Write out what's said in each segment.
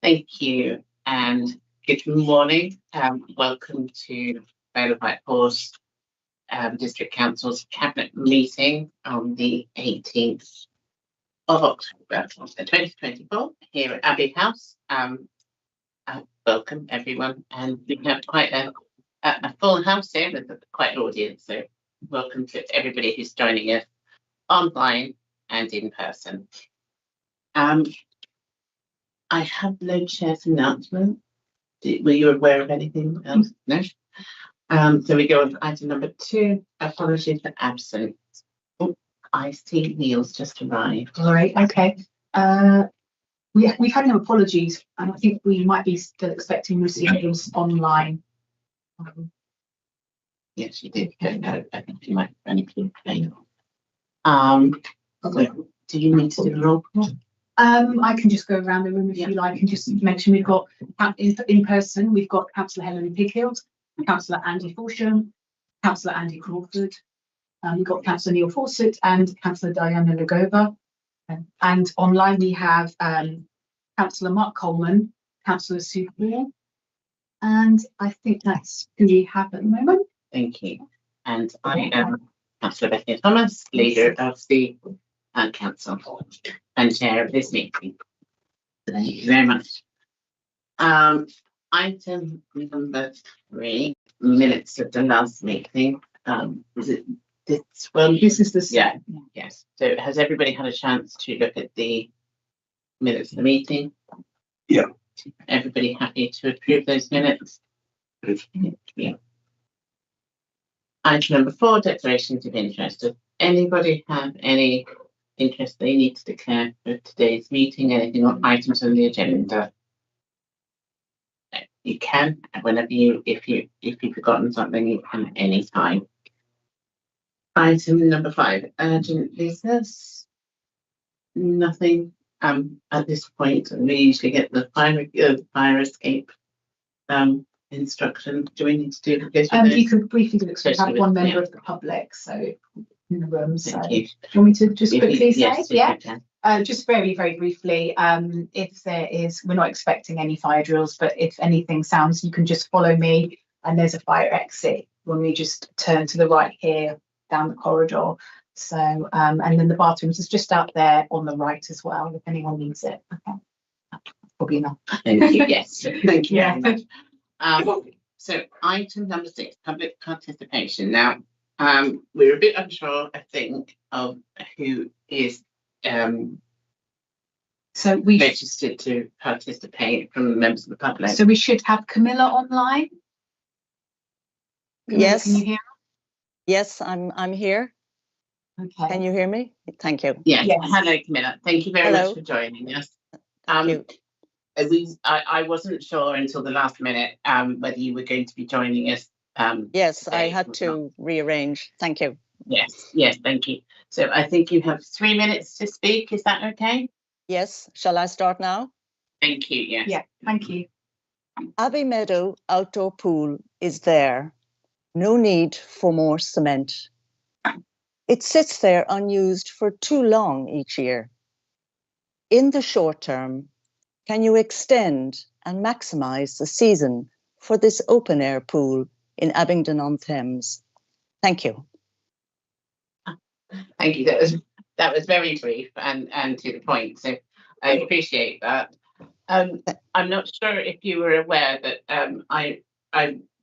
Thank you, and good morning. Welcome to Vale District Council's Cabinet meeting on the 18th of October 2024 here at Abbey House. Welcome everyone, and we have quite a full house here with quite an audience, so welcome to everybody who's joining us online and in person. I have no chair's announcement. Were you aware of anything else? No. So we go on to item number 2, apologies for absence. Oh, I see Neil's just arrived. All right, okay. We've had no apologies, and I think we might be still expecting receivables online. Yes, you did. No, I think you might only be available. So do you need to do a roll call? I can just go around the room if you like and just mention we've got in person, we've got Councillor Helen Pighill, Councillor Andy Forsham, Councillor Andy Crawford, we've got Councillor Neil Fawcett and Councillor Diana Lagova. And online we have Councillor Mark Coleman, Councillor Sue Moore, and I think that's who we have at the moment. Thank you. And I am Councillor Bethany Thomas, leader of the council and chair of this meeting. Thank you very much. Item number 3, minutes of the last meeting. Is it this one? This is the yes. So has everybody had a chance to look at the minutes of the meeting? Yeah. Everybody happy to approve those minutes? Yeah. Item number 4, declarations of interest. Does anybody have any interest they need to declare for today's meeting? Anything on items on the agenda? You can whenever if you've forgotten something, you can at any time. Item number 5, urgent business. Nothing at this point. We usually get the fire escape instruction. Do we need to do this? You could briefly do it. We have one member of the public, so in the room. So do you want me to just quickly say? Yeah. Just very, very briefly. If there is, we're not expecting any fire drills, but if anything sounds, you can just follow me, and there's a fire exit when we just turn to the right here down the corridor. So and then the bathrooms is just out there on the right as well, if anyone needs it. Okay. Probably enough. Thank you. Yes. Thank you very much. So item number 6, public participation. Now, we're a bit unsure, I think, of who is so we registered to participate from members of the public. So we should have Camilla online. Yes. Can you hear? Yes, I'm here. Okay. Can you hear me? Thank you. Yes. Hello, Camilla. Thank you very much for joining us. I wasn't sure until the last minute whether you were going to be joining us. Yes, I had to rearrange. Thank you. Yes, thank you. So I think you have 3 minutes to speak. Is that okay? Yes. Shall I start now? Thank you. Yes. Yeah, thank you. Abbey Meadow outdoor pool is there. No need for more cement. It sits there unused for too long each year. In the short term, can you extend and maximise the season for this open air pool in Abingdon-on-Thames? Thank you. Thank you. That was very brief and to the point. So I appreciate that. I'm not sure if you were aware that I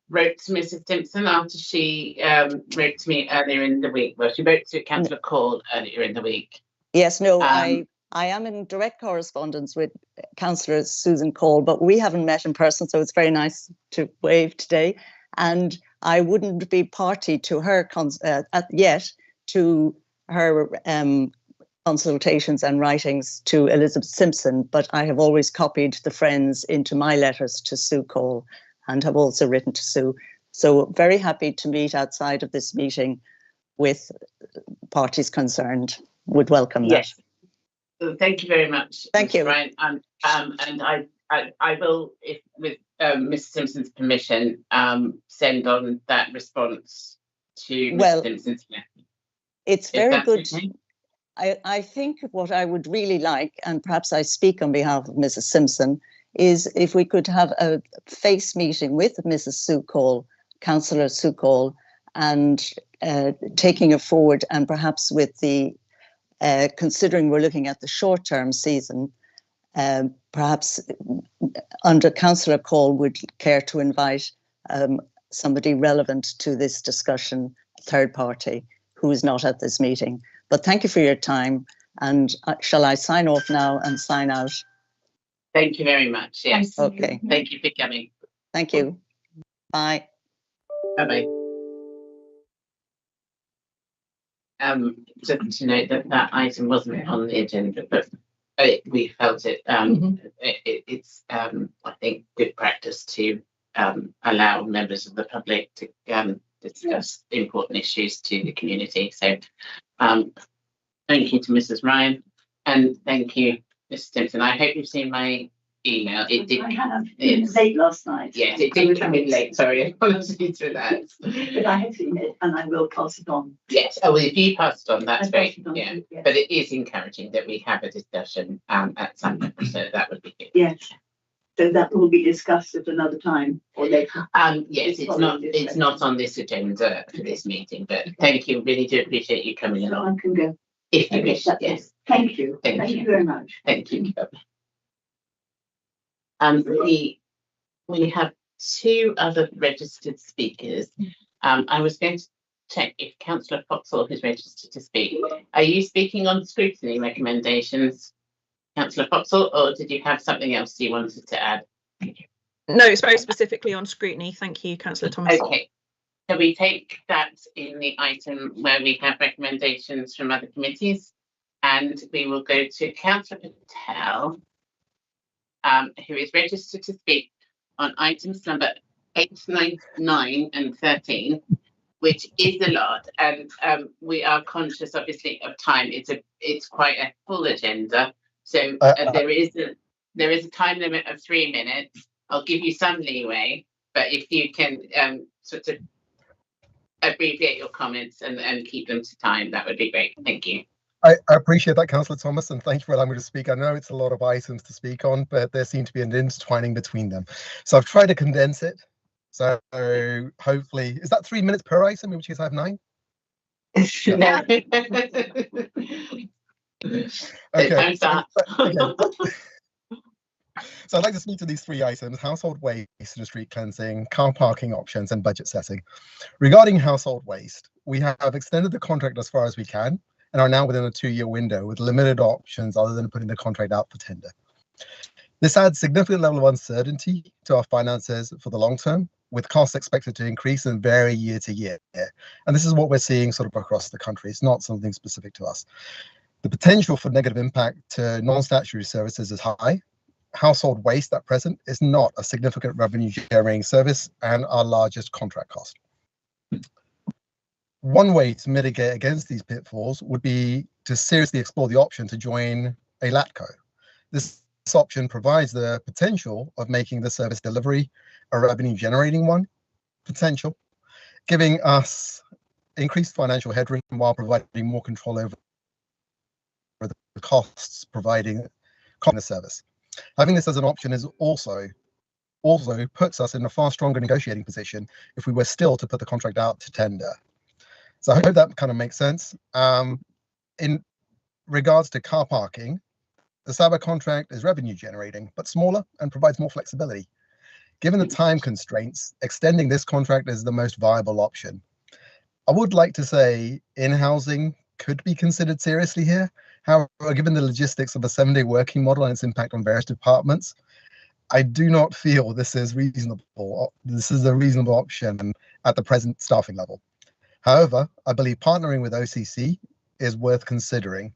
wrote to Mrs. Simpson after she wrote to me earlier in the week. Well, she wrote to Councillor Call earlier in the week. Yes, no, I am in direct correspondence with Councillor Susan Call, but we haven't met in person, so it's very nice to wave today. And I wouldn't be party to her yet to her consultations and writings to Elizabeth Simpson, but I have always copied the friends into my letters to Sue Cole and have also written to Sue. So very happy to meet outside of this meeting with parties concerned. Would welcome that. Yes. So thank you very much. Thank you. Ryan. And I will, if with Mrs. Simpson's permission, send on that response to Mrs. Simpson's. It's very good. Okay? I think what I would really like, and perhaps I speak on behalf of Mrs. Simpson, is if we could have a face meeting with Mrs. Sue Cole, Councillor Sue Cole, and taking it forward, and perhaps with the considering we're looking at the short-term season, perhaps under Councillor Cole would care to invite somebody relevant to this discussion, a third party, who is not at this meeting. But thank you for your time. And shall I sign off now and sign out? Thank you very much. Yes. Okay. Thank you for coming. Thank you. Bye. Bye-bye. Just to note that item wasn't on the agenda, but we felt it. It's I think good practice to allow members of the public to discuss important issues to the community. So thank you to Mrs. Ryan, and thank you, Mr. Stimpson. I hope you've seen my email. It did. I have. It was late last night. Yes, it did come in late. Sorry, apologies for that. But I have seen it, and I will pass it on. Yes. Oh, well, if you pass it on, that's great. On Yeah. yes. But it is encouraging that we have a discussion at some level, so that would be good. Yes. So that will be discussed at another time or later. Yes, it's not on this agenda for this meeting, but thank you. Really do appreciate you coming So along. I can go. If you wish, yes. Thank you. Thank you. Very much. Thank you. We have two other registered speakers. I was going to check if Councillor Foxall is registered to speak. Are you speaking on scrutiny recommendations, Councillor Foxall, or did you have something else you wanted to add? No, it's very specifically on scrutiny. Thank you, Councillor Thomas. Okay. So we take that in the item where we have recommendations from other committees, and we will go to Councillor Patel, who is registered to speak on items number 8, 9 and 13, which is a lot, and we are conscious, obviously, of time. It's quite a full agenda, so there is a time limit of 3 minutes. I'll give you some leeway, but if you can sort of abbreviate your comments and keep them to time, that would be great. Thank you. I appreciate that, Councillor Thomas, and thank you for allowing me to speak. I know it's a lot of items to speak on, but there seems to be an intertwining between them. So I've tried to condense it. So hopefully, is that 3 minutes per item, in which case I have 9? No. Okay. Okay. So I'd like to speak to these 3 items: household waste and street cleansing, car parking options, and budget setting. Regarding household waste, we have extended the contract as far as we can and are now within a 2-year window with limited options other than putting the contract out for tender. This adds significant level of uncertainty to our finances for the long term, with costs expected to increase and vary year to year. And this is what we're seeing sort of across the country. It's not something specific to us. The potential for negative impact to non-statutory services is high. Household waste at present is not a significant revenue generating service and our largest contract cost. One way to mitigate against these pitfalls would be to seriously explore the option to join a LATCO. This option provides the potential of making the service delivery a revenue generating one, giving us increased financial headroom while providing more control over the costs providing the service. Having this as an option is also puts us in a far stronger negotiating position if we were still to put the contract out to tender. So I hope that kind of makes sense. In regards to car parking, the SABA contract is revenue generating, but smaller and provides more flexibility. Given the time constraints, extending this contract is the most viable option. I would like to say in-housing could be considered seriously here. However, given the logistics of a 7-day working model and its impact on various departments, I do not feel this is reasonable. This is a reasonable option at the present staffing level. However, I believe partnering with OCC is worth considering.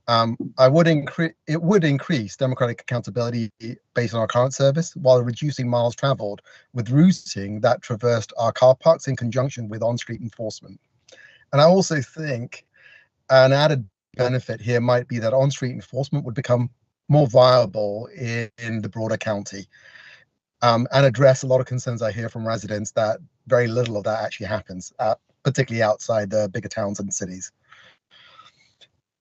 It would increase democratic accountability based on our current service while reducing miles traveled with routing that traversed our car parks in conjunction with on-street enforcement. And I also think an added benefit here might be that on-street enforcement would become more viable in the broader county and address a lot of concerns I hear from residents that very little of that actually happens, particularly outside the bigger towns and cities.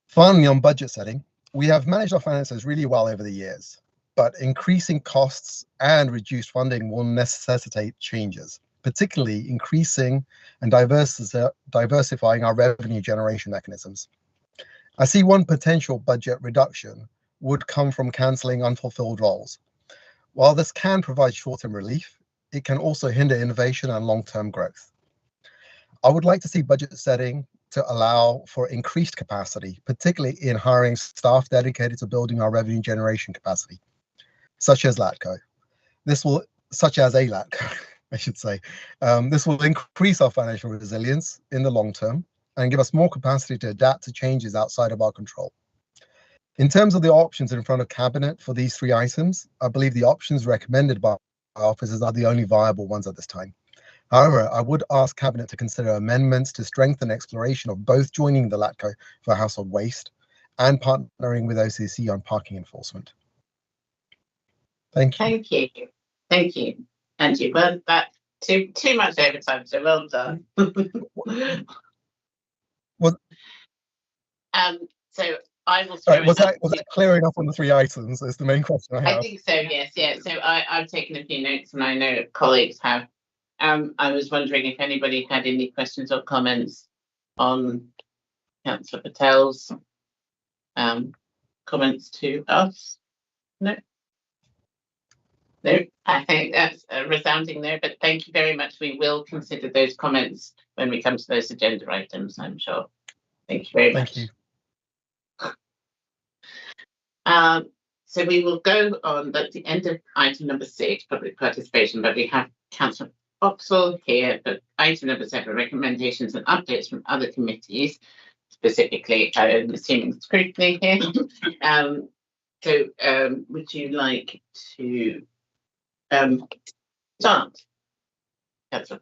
Finally, on budget setting, we have managed our finances really well over the years. but increasing costs and reduced funding will necessitate changes, particularly increasing and diversifying our revenue generation mechanisms. I see one potential budget reduction would come from cancelling unfulfilled roles. While this can provide short-term relief, it can also hinder innovation and long-term growth. I would like to see budget setting to allow for increased capacity, particularly in hiring staff dedicated to building our revenue generation capacity, such as LATCO. I should say. This will increase our financial resilience in the long term and give us more capacity to adapt to changes outside of our control. In terms of the options in front of Cabinet for these 3 items, I believe the options recommended by our officers are the only viable ones at this time. However, I would ask Cabinet to consider amendments to strengthen exploration of both joining the LATCO for household waste and partnering with OCC on parking enforcement. Thank you. Thank you. Thank you. And you weren't that too much overtime, so well done. What? So I will. Sorry, was that clear enough on the 3 items? Is the main question I have. I think so. Yes. Yeah. So I've taken a few notes, and I know colleagues have. I was wondering if anybody had any questions or comments on Councillor Patel's comments to us. No. No, I think that's a resounding no, but thank you very much. We will consider those comments when we come to those agenda items, I'm sure. Thank you very much. Thank you. So we will go on at the end of item number 6, public participation, but we have Councillor Boxall here, but item number 7, recommendations and updates from other committees, specifically, I'm assuming scrutiny here. Would you like to start? Councillor.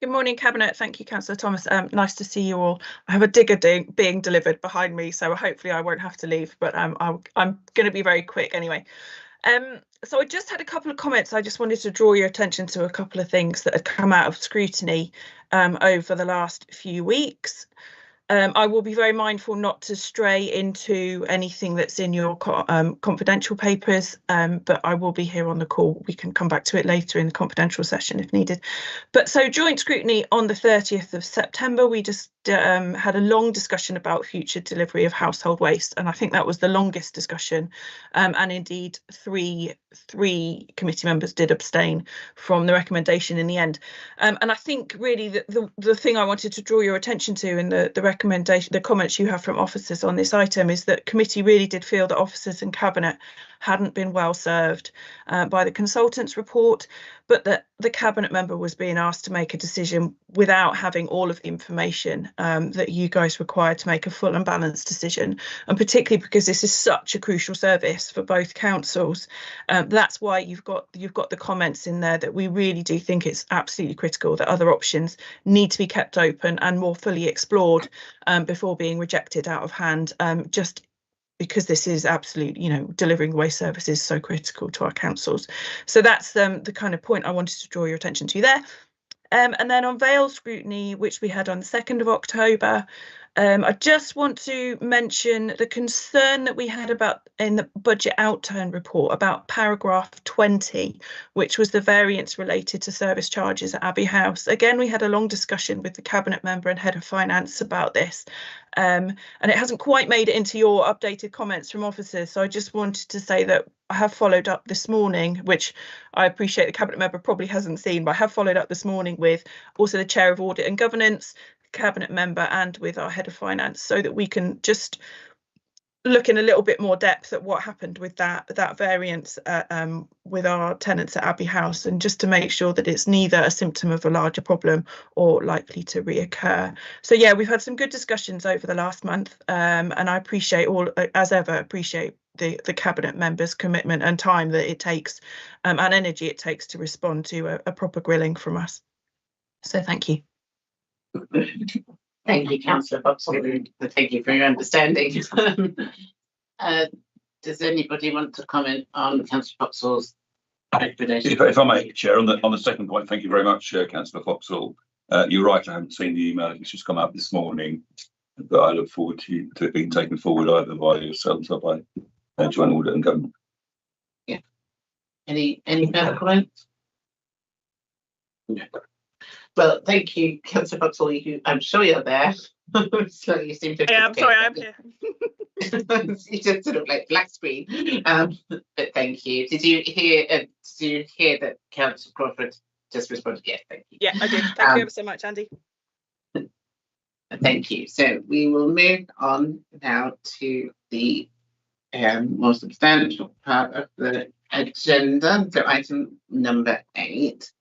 Good morning, Cabinet. Thank you, Councillor Thomas. Nice to see you all. I have a digger being delivered behind me, so hopefully I won't have to leave, but I'm going to be very quick anyway. So I just had a couple of comments. I just wanted to draw your attention to a couple of things that have come out of scrutiny over the last few weeks. I will be very mindful not to stray into anything that's in your confidential papers, but I will be here on the call. We can come back to it later in the confidential session if needed. But so joint scrutiny on the 30th of September, we just had a long discussion about future delivery of household waste, and I think that was the longest discussion, and indeed three committee members did abstain from the recommendation in the end. And I think really the thing I wanted to draw your attention to in the recommendation, the comments you have from officers on this item, is that committee really did feel that officers and Cabinet hadn't been well served by the consultants' report, but that the Cabinet member was being asked to make a decision without having all of the information that you guys required to make a full and balanced decision, and particularly because this is such a crucial service for both councils. That's why you've got the comments in there that we really do think it's absolutely critical that other options need to be kept open and more fully explored before being rejected out of hand, just because this is absolutely, delivering the waste service is so critical to our councils. So that's the kind of point I wanted to draw your attention to there. And then on Vale scrutiny, which we had on the 2nd of October, I just want to mention the concern that we had about in the budget outturn report about paragraph 20, which was the variance related to service charges at Abbey House. Again, we had a long discussion with the Cabinet member and head of finance about this, and it hasn't quite made it into your updated comments from officers. So I just wanted to say that I have followed up this morning, which I appreciate the Cabinet member probably hasn't seen, but I have followed up this morning with also the Chair of Audit and Governance, Cabinet member, and with our head of finance, so that we can just look in a little bit more depth at what happened with that variance with our tenants at Abbey House, and just to make sure that it's neither a symptom of a larger problem or likely to reoccur. So yeah, we've had some good discussions over the last month, and I appreciate the Cabinet members' commitment and time that it takes, and energy it takes to respond to a proper grilling from us. So thank you. Thank you, Councillor Boxall. Thank you for your understanding. Does anybody want to comment on Councillor Boxall's recommendation? If I may, Chair, on the second point, thank you very much, Councillor Boxall. You're right, I haven't seen the email. It's just come out this morning, but I look forward to it being taken forward either by yourselves or by Joint Audit and Government. Any further comments? No. Well, thank you, Councillor Boxall. I'm sure you're there. So you seem to. Yeah, I'm sorry, I'm here. You just sort of like black screen. But thank you. Did you hear that Councillor Crawford just responded? Yes, thank you. Yeah, I did. Thank you ever so much, Andy. Thank you. So we will move on now to the more substantial part of the agenda. So item number 8,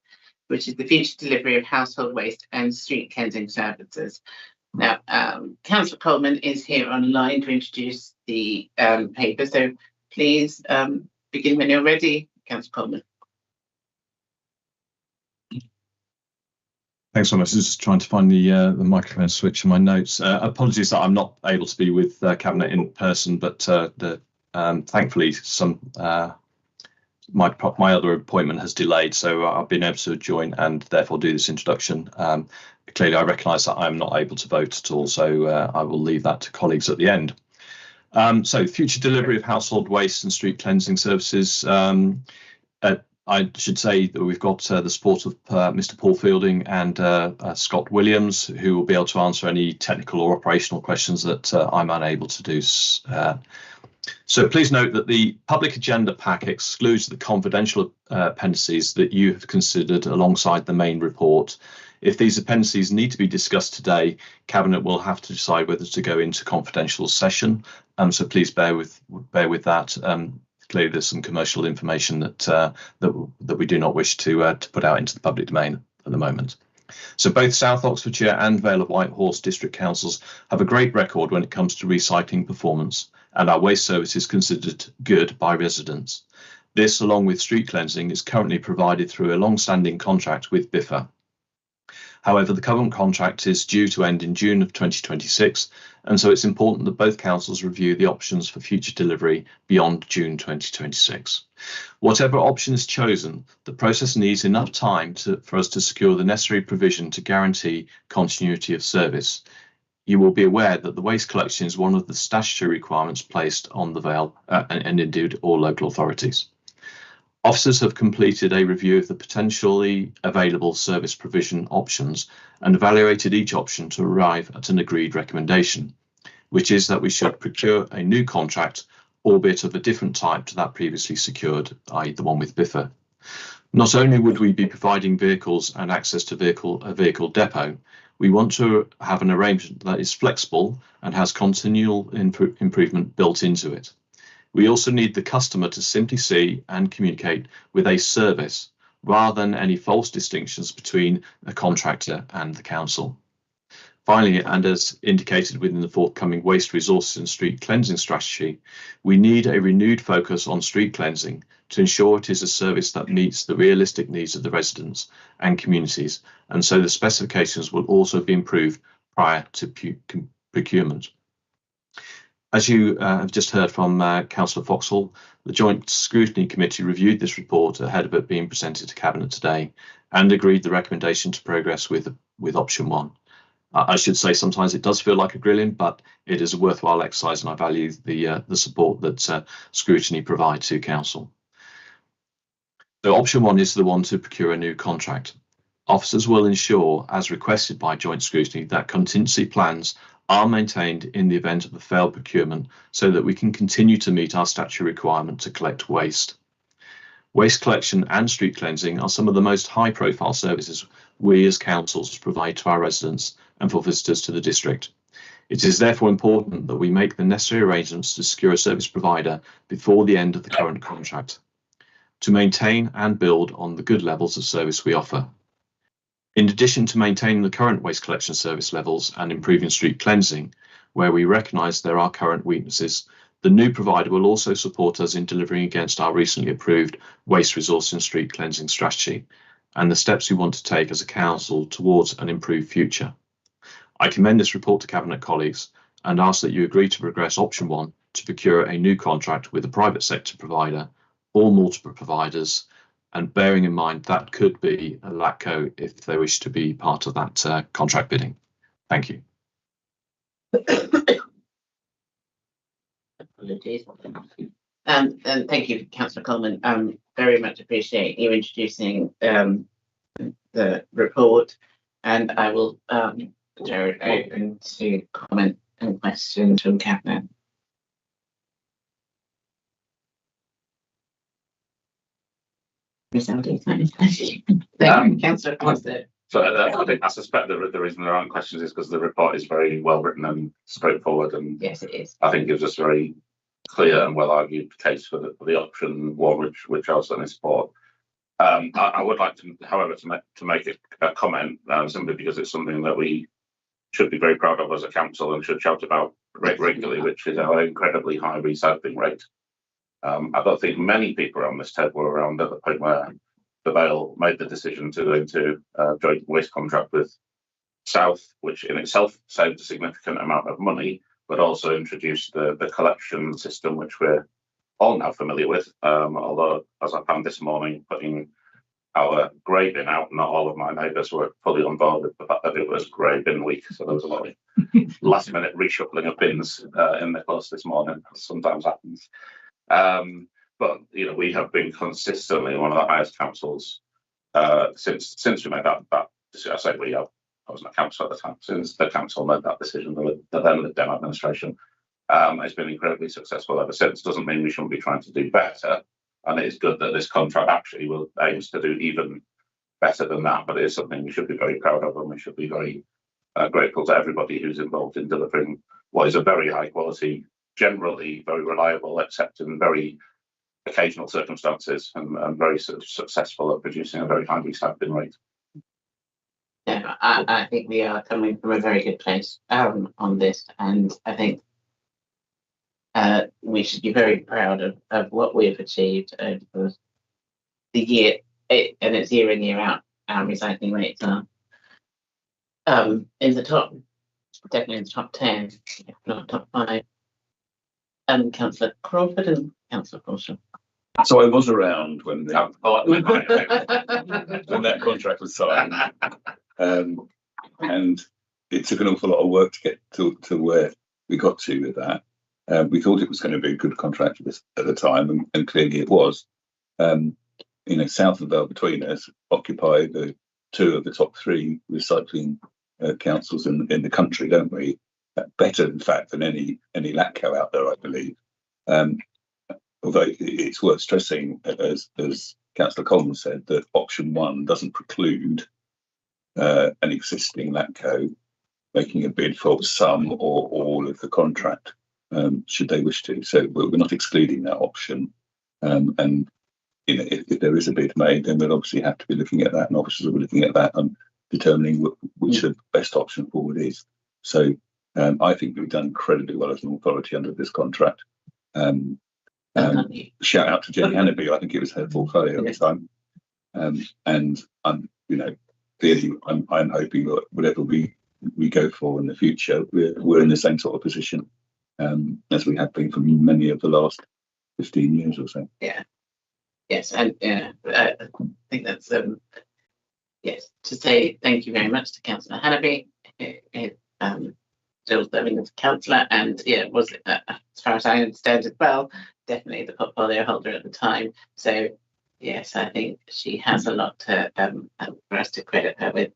which is the future delivery of household waste and street cleansing services. Now, Councillor Coleman is here online to introduce the paper. So please begin when you're ready, Councillor Coleman. Thanks so much. Just trying to find the microphone switch in my notes. Apologies that I'm not able to be with Cabinet in person, but thankfully my other appointment has delayed, so I've been able to join and therefore do this introduction. Clearly, I recognise that I'm not able to vote at all, so I will leave that to colleagues at the end. So, future delivery of household waste and street cleansing services. I should say that we've got the support of Mr. Paul Fielding and Scott Williams, who will be able to answer any technical or operational questions that I'm unable to do. So please note that the public agenda pack excludes the confidential appendices that you have considered alongside the main report. If these appendices need to be discussed today, Cabinet will have to decide whether to go into confidential session. So please bear with that. Clearly, there's some commercial information that we do not wish to put out into the public domain at the moment. So both South Oxfordshire and Vale of Whitehorse district councils have a great record when it comes to recycling performance, and our waste service is considered good by residents. This, along with street cleansing, is currently provided through a long-standing contract with Biffa. However, the current contract is due to end in June of 2026, and so it's important that both councils review the options for future delivery beyond June 2026. Whatever option is chosen, the process needs enough time for us to secure the necessary provision to guarantee continuity of service. You will be aware that the waste collection is one of the statutory requirements placed on the Vale and indeed all local authorities. Officers have completed a review of the potentially available service provision options and evaluated each option to arrive at an agreed recommendation, which is that we should procure a new contract, albeit of a different type to that previously secured, i.e. the one with Biffa. Not only would we be providing vehicles and access to a vehicle depot, we want to have an arrangement that is flexible and has continual improvement built into it. We also need the customer to simply see and communicate with a service rather than any false distinctions between a contractor and the council. Finally, and as indicated within the forthcoming waste resources and street cleansing strategy, we need a renewed focus on street cleansing to ensure it is a service that meets the realistic needs of the residents and communities, and so the specifications will also be improved prior to procurement. As you have just heard from Councillor Foxall, the Joint Scrutiny Committee reviewed this report ahead of it being presented to Cabinet today and agreed the recommendation to progress with option 1. I should say sometimes it does feel like a grilling, but it is a worthwhile exercise, and I value the support that Scrutiny provide to Council. So option 1 is the one to procure a new contract. Officers will ensure, as requested by Joint Scrutiny, that contingency plans are maintained in the event of a failed procurement so that we can continue to meet our statutory requirement to collect waste. Waste collection and street cleansing are some of the most high-profile services we as councils provide to our residents and for visitors to the district. It is therefore important that we make the necessary arrangements to secure a service provider before the end of the current contract, to maintain and build on the good levels of service we offer. In addition to maintaining the current waste collection service levels and improving street cleansing, where we recognise there are current weaknesses, the new provider will also support us in delivering against our recently approved waste resource and street cleansing strategy and the steps we want to take as a council towards an improved future. I commend this report to Cabinet colleagues and ask that you agree to progress option 1 to procure a new contract with a private sector provider or multiple providers, and bearing in mind that could be a LATCO if they wish to be part of that contract bidding. Thank you. Apologies. And thank you, Councillor Coleman. Very much appreciate you introducing the report, and I will throw it open to comment and questions from Cabinet. Thank you, Councillor Coleman. So I suspect that the reason there aren't questions is because the report is very well written and straightforward, and yes, it is. I think gives us very clear and well argued case for the option one, which I certainly support. I would like to, however, to make a comment simply because it's something that we should be very proud of as a council and should shout about regularly, which is our incredibly high recycling rate. I don't think many people around this table were around at the point where the Vale made the decision to go into a joint waste contract with South, which in itself saved a significant amount of money, but also introduced the collection system, which we're all now familiar with. Although, as I found this morning, putting our grey bin out, not all of my neighbours were fully on board with the fact that it was grey bin week. So there was a lot of last minute reshuffling of bins in the close this morning, as sometimes happens. But you know, we have been consistently one of the highest councils since we made that decision. I say we, I wasn't a council at the time. Since the council made that decision, the then the Dem administration, it's been incredibly successful ever since. Doesn't mean we shouldn't be trying to do better, and it is good that this contract actually will aims to do even better than that. But it is something we should be very proud of, and we should be very grateful to everybody who's involved in delivering what is a very high quality, generally very reliable, except in very occasional circumstances, and very successful at producing a very high recycling rate. Yeah, I think we are coming from a very good place on this, and I think we should be very proud of what we've achieved over the year, and it's year in, year out. Our recycling rates are in the top, definitely in the top 10, if not top 5. Councillor Crawford and Councillor Caution. So I was around when when that contract was signed, and it took an awful lot of work to get to where we got to with that. We thought it was going to be a good contract at the time, and clearly it was. You know, South and Vale between us occupy the 2 of the top 3 recycling councils in the country, don't we? Better, in fact, than any LATCO out there, I believe. Although it's worth stressing, as Councillor Coleman said, that option 1 doesn't preclude an existing LATCO making a bid for some or all of the contract, should they wish to. So we're not excluding that option. And you know, if there is a bid made, then we'll obviously have to be looking at that, and officers will be looking at that and determining which the best option forward is. So I think we've done incredibly well as an authority under this contract. Shout out to Jenny Hannaby. I think it was her portfolio at the time. And I'm, you know, clearly I'm hoping that whatever we go for in the future, we're in the same sort of position as we have been for many of the last 15 years or so. Yeah. Yes, and I think that's yes, to say thank you very much to Councillor Hannaby. Still serving as a councillor, and yeah, was as far as I understand as well, definitely the portfolio holder at the time. So yes, I think she has a lot to for us to credit her with.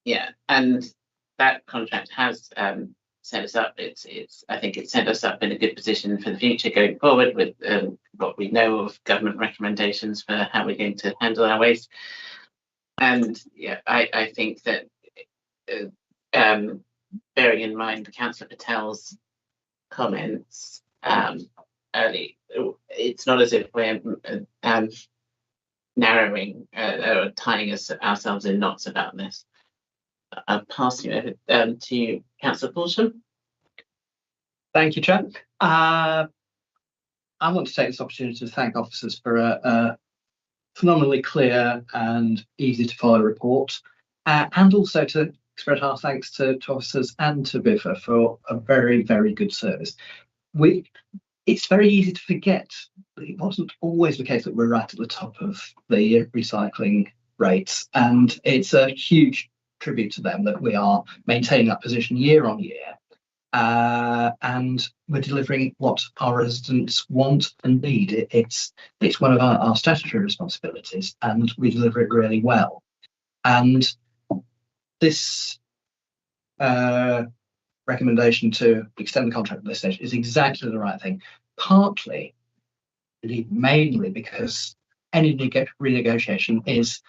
Yeah, and that contract has set us up. I think it set us up in a good position for the future going forward with what we know of government recommendations for how we're going to handle our waste. And yeah, I think that bearing in mind Councillor Patel's comments early, it's not as if we're narrowing or tying ourselves in knots about this. I'll pass you over to Councillor Paulson. Thank you, Chair. I want to take this opportunity to thank officers for a phenomenally clear and easy to follow report, and also to express our thanks to officers and to BIFA for a very, very good service. It's very easy to forget that it wasn't always the case that we're right at the top of the recycling rates, and it's a huge tribute to them that we are maintaining that position year on year. and we're delivering what our residents want and need. It's one of our statutory responsibilities, and we deliver it really well. And this recommendation to extend the contract at this stage is exactly the right thing, partly, indeed mainly, because any renegotiation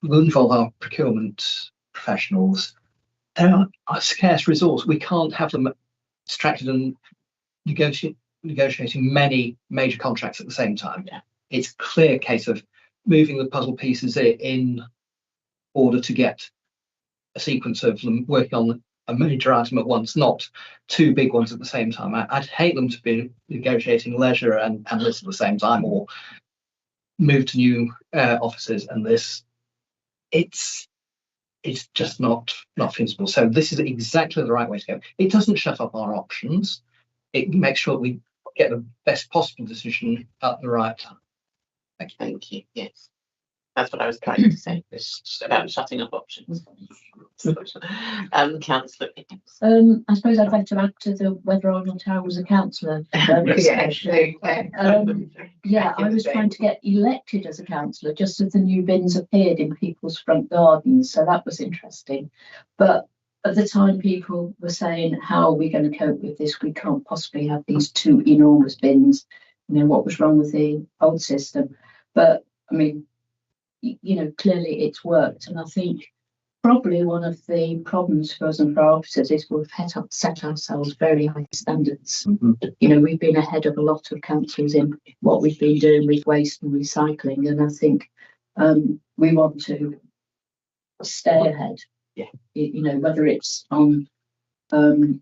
will involve our procurement professionals. They're a scarce resource. We can't have them distracted and negotiating many major contracts at the same time. Yeah. It's a clear case of moving the puzzle pieces in order to get a sequence of them working on a major item at once, not two big ones at the same time. I'd hate them to be negotiating leisure and this at the same time, or move to new offices and this. It's just not feasible. So this is exactly the right way to go. It doesn't shut up our options. It makes sure we get the best possible decision at the right time. Thank you. Thank you. Yes, that's what I was trying to say. It's about shutting up options. Councillor Pickens. I suppose I'd like to add to the whether or not I was a councillor. Yeah, I was trying to get elected as a councillor just as the new bins appeared in people's front gardens, so that was interesting. But at the time, people were saying, "How are we going to cope with this? We can't possibly have these two enormous bins." You know, what was wrong with the old system? But I mean, you know, clearly it's worked, and I think probably one of the problems for us and for our officers is we've set ourselves very high standards. Mm-hmm. You know, we've been ahead of a lot of councils in what we've been doing with waste and recycling, and I think we want to stay ahead. Yeah. You know, whether it's on the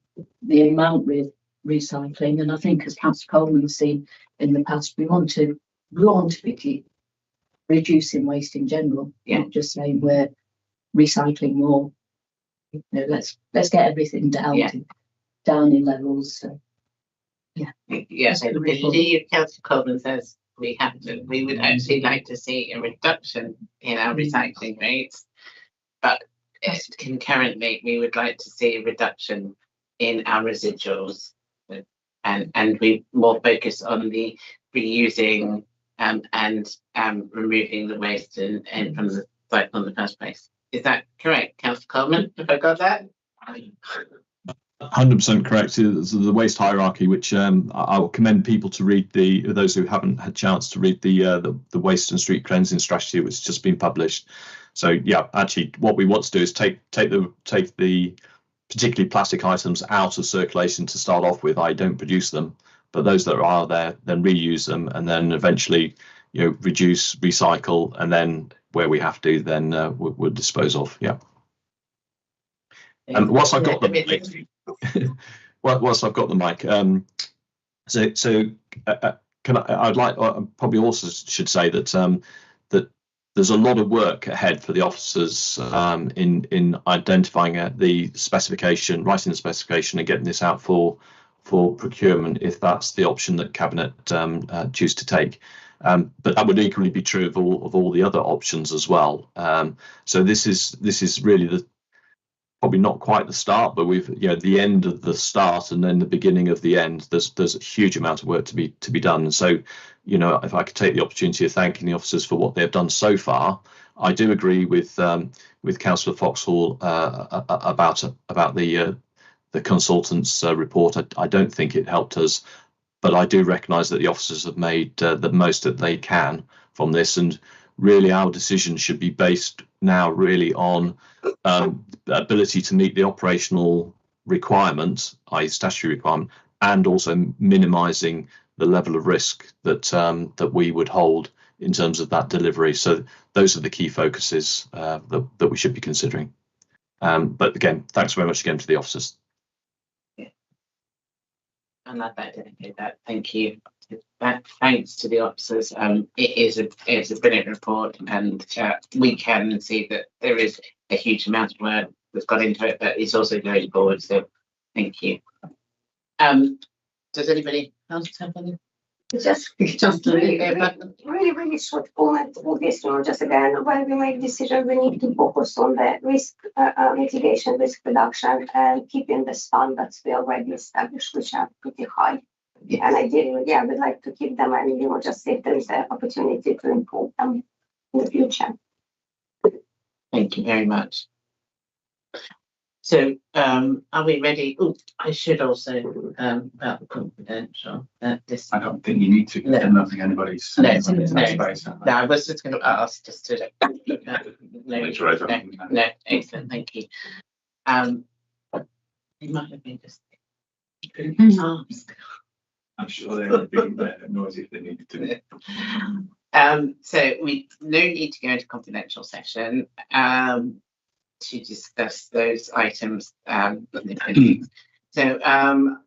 amount with recycling, and I think as Councillor Coleman has seen in the past, we want to be reducing waste in general, not just saying we're recycling more. You know, let's get everything down in levels. So Yes, indeed, Councillor Coleman says we would actually like to see a reduction in our recycling rates, but concurrently we would like to see a reduction in our residuals, and we more focus on the reusing and removing the waste and from the cycle in the first place. Is that correct, Councillor Coleman? Have I got that? 100% correct. The waste hierarchy, which I will commend people to read those who haven't had a chance to read the waste and street cleansing strategy, which has just been published. So yeah, actually, what we want to do is take the particularly plastic items out of circulation to start off with. I don't produce them, but those that are there, then reuse them, and then eventually, you know, reduce, recycle, and then where we have to, then we'll dispose of. Yeah. And whilst I've got the mic, I probably also should say that that there's a lot of work ahead for the officers in identifying the specification, writing the specification, and getting this out for procurement, if that's the option that Cabinet choose to take. But that would equally be true of all the other options as well. So this is really probably not quite the start, but we've the end of the start and then the beginning of the end. There's a huge amount of work to be done. And so, if I could take the opportunity of thanking the officers for what they've done so far, I do agree with Councillor Foxhall about the consultants' report. I don't think it helped us, but I do recognise that the officers have made the most that they can from this, and really our decision should be based now really on the ability to meet the operational requirement, i.e. statutory requirement, and also minimising the level of risk that we would hold in terms of that delivery. So those are the key focuses that we should be considering. But again, thanks very much again to the officers. And I'd like to echo that. Thank you. Thanks to the officers. It's a brilliant report, and we can see that there is a huge amount of work that's got into it, but it's also going forward. So thank you. Does anybody else have any Just really short comment on this one. Just again, when we make decisions, we need to focus on the risk mitigation, risk reduction, and keeping the standards we already established, which are pretty high. Yeah. And ideally, we'd like to keep them and just see if there is an opportunity to improve them in the future. Thank you very much. So, are we ready? Oh, I should also about the confidential. This I don't think you need to. No. I don't think anybody's. No, space. No, I was just going to ask just to no, excellent, thank you. It might have been just ask. I'm sure they would be noisy if they needed to. So we no need to go into confidential session to discuss those items. So I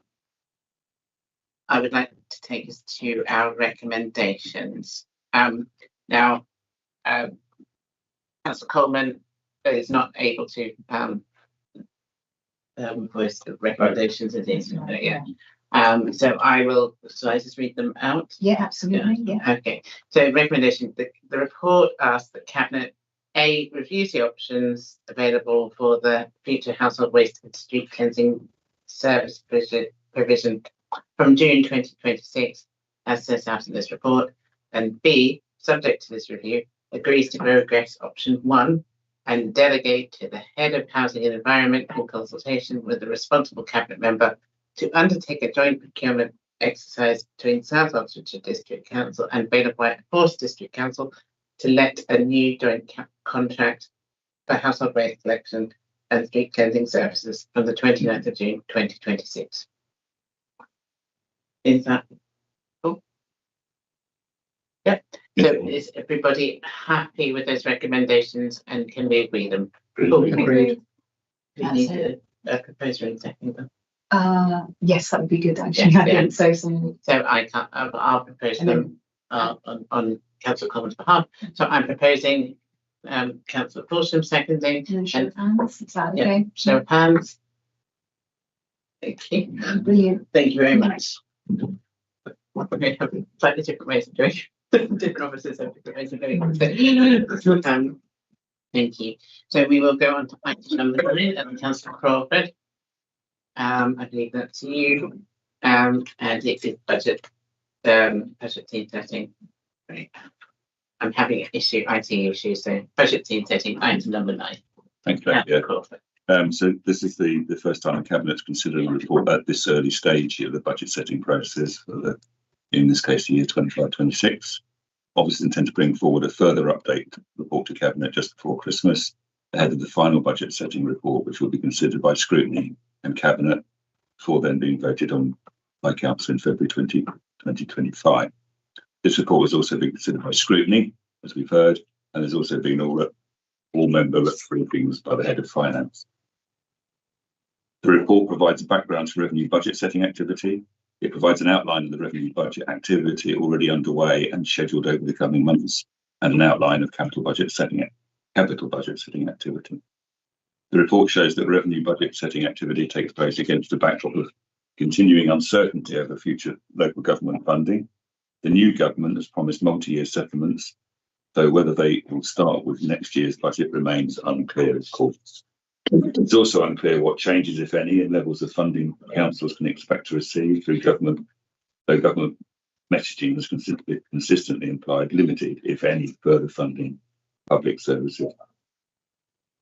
would like to take us to our recommendations. Now, Councillor Coleman is not able to voice the recommendations as is. So I will. So I just read them out. Yeah, absolutely. Yeah. Okay. So recommendation: the report asks that Cabinet A reviews the options available for the future household waste and street cleansing service provision from June 2026, as set out in this report. And B, subject to this review, agrees to progress option 1 and delegate to the head of housing and environment in consultation with the responsible cabinet member to undertake a joint procurement exercise between South Oxfordshire District Council and Vale of White Horse District Council to let a new joint contract for household waste collection and street cleansing services from the 29th of June 2026. Is that cool? Yep. So is everybody happy with those recommendations and can we agree them? Agreed. We need a proposer and second. Yes, that would be good actually. Yeah, I think so. So I can't. I'll propose them on Councillor Coleman's behalf. So I'm proposing Councillor Forsham seconding. Show of hands. Is that okay? Show of hands. Thank you. Brilliant. Thank you very much. We're going to have slightly different ways of doing it. Different officers have different ways of doing it. Thank you. So we will go on to item number 9, Councillor Crawford. I believe that's you. And it is budget team setting. Right. I'm having an IT issue, so budget team setting, item number 9. Thank you. Yeah. So this is the first time the Cabinet's considering a report at this early stage of the budget setting process for the, in this case, the year 25-26. Obviously intend to bring forward a further update report to Cabinet just before Christmas, ahead of the final budget setting report, which will be considered by scrutiny and Cabinet before then being voted on by Council in February 2025. This report has also been considered by scrutiny, as we've heard, and has also been all member briefings by the Head of Finance. The report provides a background to revenue budget setting activity. It provides an outline of the revenue budget activity already underway and scheduled over the coming months, and an outline of capital budget setting activity. The report shows that revenue budget setting activity takes place against a backdrop of continuing uncertainty over future local government funding. The new government has promised multi-year settlements, though whether they will start with next year's budget remains unclear, of course. It's also unclear what changes, if any, in levels of funding councils can expect to receive through government, though government messaging has consistently implied limited, if any, further funding public services.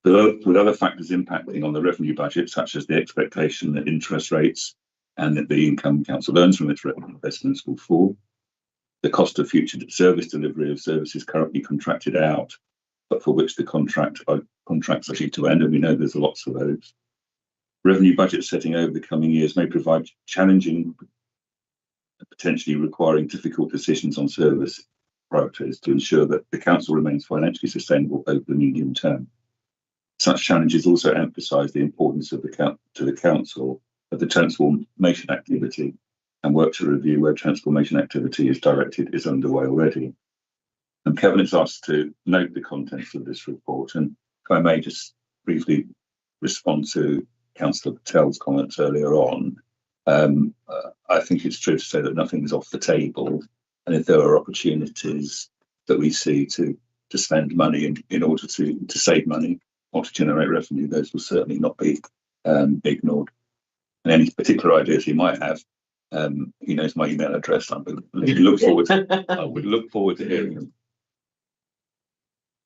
With other factors impacting on the revenue budget, such as the expectation that interest rates and that the income council earns from its revenue investments will fall, the cost of future service delivery of services currently contracted out, but for which the contracts are due to end, and we know there's lots of those. Revenue budget setting over the coming years may provide challenging, potentially requiring difficult decisions on service priorities to ensure that the council remains financially sustainable over the medium term. Such challenges also emphasise the importance of the council of the transformation activity, and work to review where transformation activity is directed is underway already. And Cabinet's asked to note the contents of this report, and if I may just briefly respond to Councillor Patel's comments earlier on. I think it's true to say that nothing is off the table, and if there are opportunities that we see to spend money in order to save money or to generate revenue, those will certainly not be ignored. And any particular ideas he might have, he knows my email address. I would look forward to hearing them.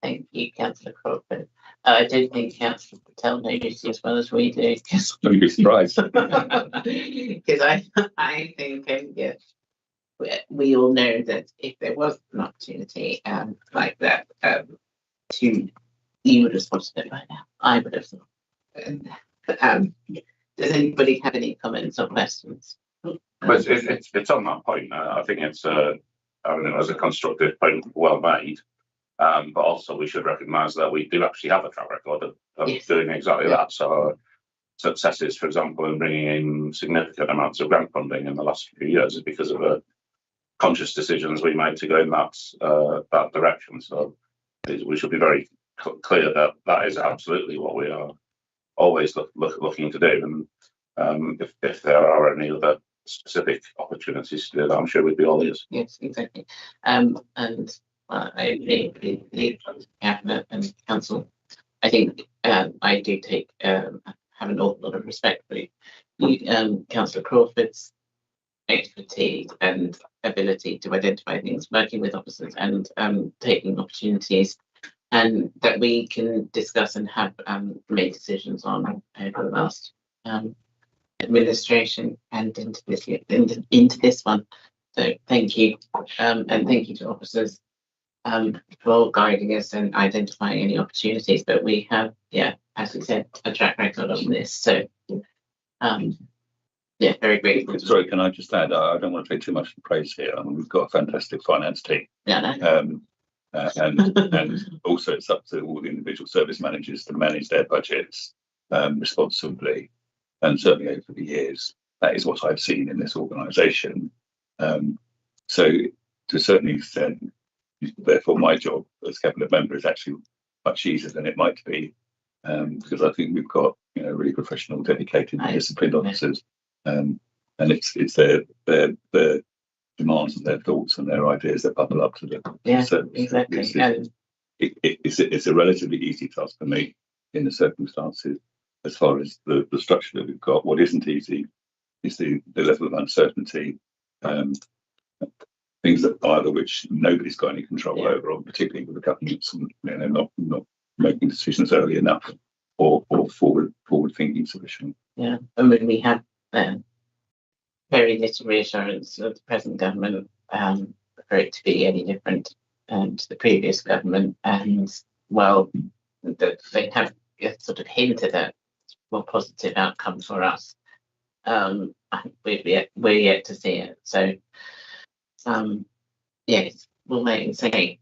Thank you, Councillor Crawford. I don't think Councillor Patel knows as well as we do. Don't be surprised. Because I think, yes, we all know that if there was an opportunity like that, you would have spotted it by now. I would have thought. Does anybody have any comments or questions? But it's on that point. I think it was a constructive point, well made. But also we should recognise that we do actually have a track record of Yes. doing exactly that. So successes, for example, in bringing in significant amounts of grant funding in the last few years is because of conscious decisions we made to go in that direction. So we should be very clear that that is absolutely what we are always looking to do. And if there are any other specific opportunities to do that, I'm sure we'd be all ears. Yes, exactly. And I agree with Cabinet and Council. I think I do have an awful lot of respect for you, Councillor Crawford's expertise and ability to identify things, working with officers and taking opportunities, and that we can discuss and have made decisions on over the last administration and into this one. So thank you, and thank you to officers for guiding us and identifying any opportunities. But we have, as we said, a track record on this. So very grateful. Sorry, can I just add? I don't want to take too much praise here. I mean, we've got a fantastic finance team. Yeah. No. And also it's up to all the individual service managers to manage their budgets responsibly. And certainly over the years, that is what I've seen in this organisation. So to a certain extent, therefore my job as cabinet member is actually much easier than it might be, because I think we've got really professional, dedicated, disciplined officers, and it's their demands and their thoughts and their ideas that bubble up to them. Yeah, so exactly. It's a relatively easy task for me in the circumstances. As far as the structure that we've got, what isn't easy is the level of uncertainty, things that either which nobody's got any control over, or particularly with the governments not making decisions early enough or forward thinking sufficiently. Yeah, I mean, we have very little reassurance of the present government for it to be any different to the previous government, and that they have sort of hinted at more positive outcome for us. We're yet to see it. So yes, we'll wait and see.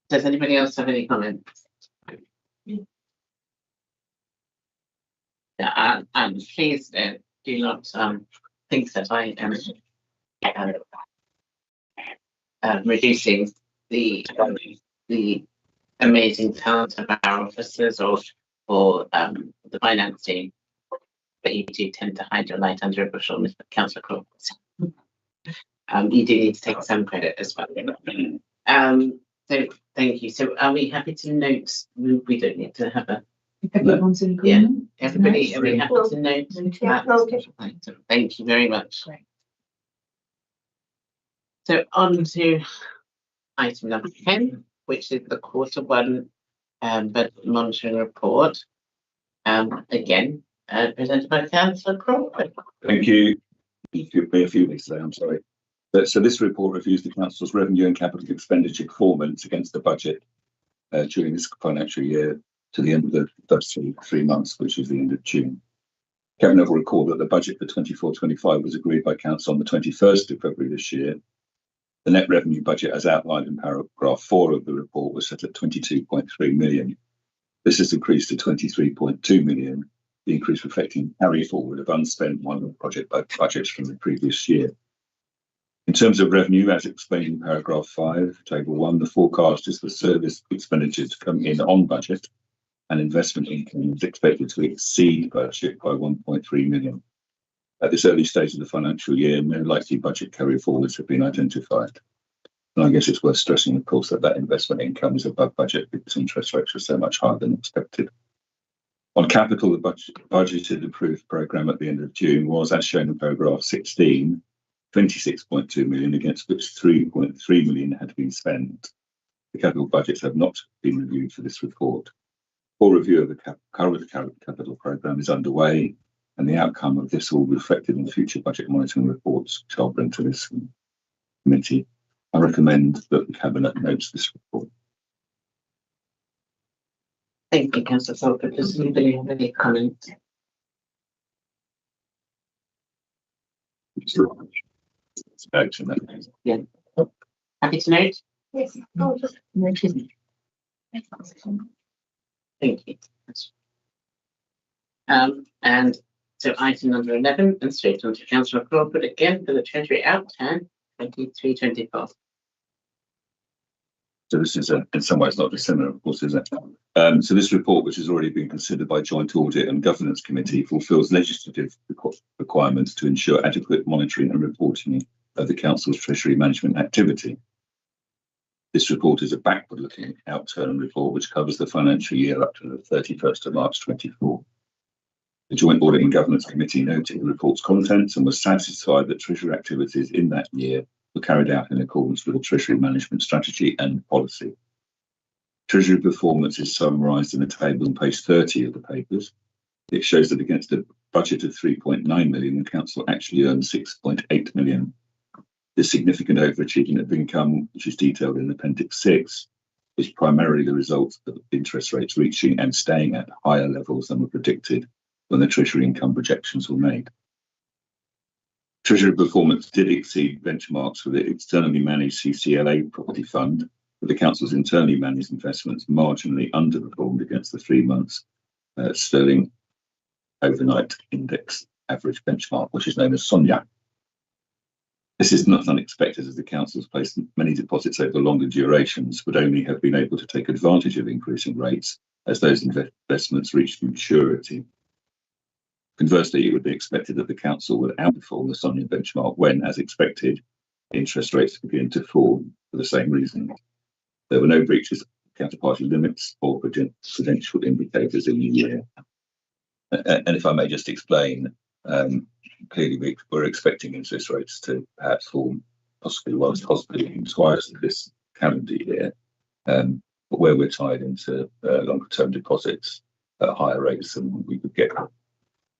Does anybody else have any comments? Yeah, and please do not think that I am reducing the amazing talent of our officers or the finance team, but you do tend to hide your light under a bushel, Mr. Councillor Crawford. You do need to take some credit as well. So thank you. So are we happy to note? We don't need to have a. Everyone's in agreement. Everybody, are we happy to note? Yeah, that? Thank you very much. Great. So on to item number 10, which is the Q1 budget monitoring report. Again, presented by Councillor Crawford. Thank you. It'll be a few weeks today, I'm sorry. So this report reviews the council's revenue and capital expenditure performance against the budget during this financial year to the end of the first 3 months, which is the end of June. Cabinet will recall that the budget for 24-25 was agreed by council on the 21st of February this year. The net revenue budget, as outlined in paragraph 4 of the report, was set at 22.3 million. This has increased to 23.2 million, the increase reflecting carry forward of unspent one project budgets from the previous year. In terms of revenue, as explained in paragraph 5, table 1, the forecast is for service expenditure to come in on budget, and investment income is expected to exceed budget by 1.3 million. At this early stage of the financial year, no likely budget carry forwards have been identified. And I guess it's worth stressing, of course, that investment income is above budget because interest rates are so much higher than expected. On capital, the budgeted approved programme at the end of June was, as shown in paragraph 16, 26.2 million, against which 3.3 million had been spent. The capital budgets have not been reviewed for this report. Full review of the current capital programme is underway, and the outcome of this will be reflected in future budget monitoring reports, which I'll bring to this committee. I recommend that the Cabinet notes this report. Thank you, Councillor Salford. Does anybody have any comments? Yeah. Happy to note? Yes. Thank you. And so item number 11, and straight on to Councillor Crawford again for the Treasury outturn 23-24. So this is in some ways not dissimilar, of course, is it? So this report, which has already been considered by Joint Audit and Governance Committee, fulfils legislative requirements to ensure adequate monitoring and reporting of the Council's Treasury management activity. This report is a backward-looking outturn report which covers the financial year up to the 31st of March 24. The Joint Audit and Governance Committee noted the report's contents and was satisfied that Treasury activities in that year were carried out in accordance with the Treasury management strategy and policy. Treasury performance is summarised in a table on page 30 of the papers. It shows that against a budget of 3.9 million, the Council actually earned 6.8 million. This significant overachievement of income, which is detailed in Appendix 6, is primarily the result of interest rates reaching and staying at higher levels than were predicted when the Treasury income projections were made. Treasury performance did exceed benchmarks for the externally managed CCLA property fund, but the Council's internally managed investments marginally underperformed against the 3 months sterling overnight index average benchmark, which is known as SONIA. This is not unexpected, as the Council has placed many deposits over longer durations, but only have been able to take advantage of increasing rates as those investments reach maturity. Conversely, it would be expected that the Council would outperform the SONIA benchmark when, as expected, interest rates begin to fall for the same reason. There were no breaches of counterparty limits or prudential indicators in the year. And if I may just explain, clearly we're expecting interest rates to perhaps fall possibly twice this calendar year, but where we're tied into longer term deposits at higher rates than we could get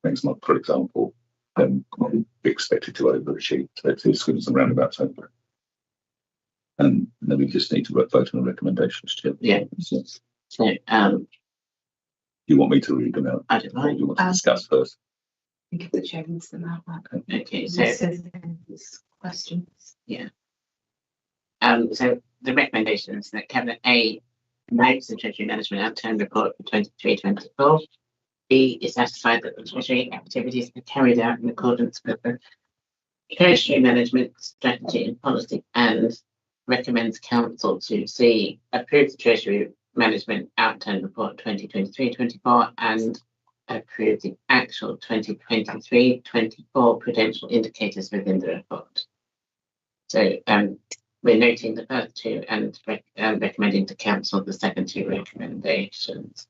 next month, for example, then we'll be expected to overachieve. So it's swings and roundabouts over. And then we just need to vote on the recommendations, Chair. Yeah. So you want me to read them out? I don't know. You want to discuss first? I think the chair reads them out. Okay, so questions. Yeah. So the recommendations that Cabinet A notes the Treasury Management Outturn Report for 23-24. B is satisfied that the Treasury activities are carried out in accordance with the Treasury Management Strategy and Policy, and recommends Council to C approve the Treasury Management Outturn Report 2023-24 and approve the actual 2023-24 prudential indicators within the report. So we're noting the first two and recommending to Council the second two recommendations.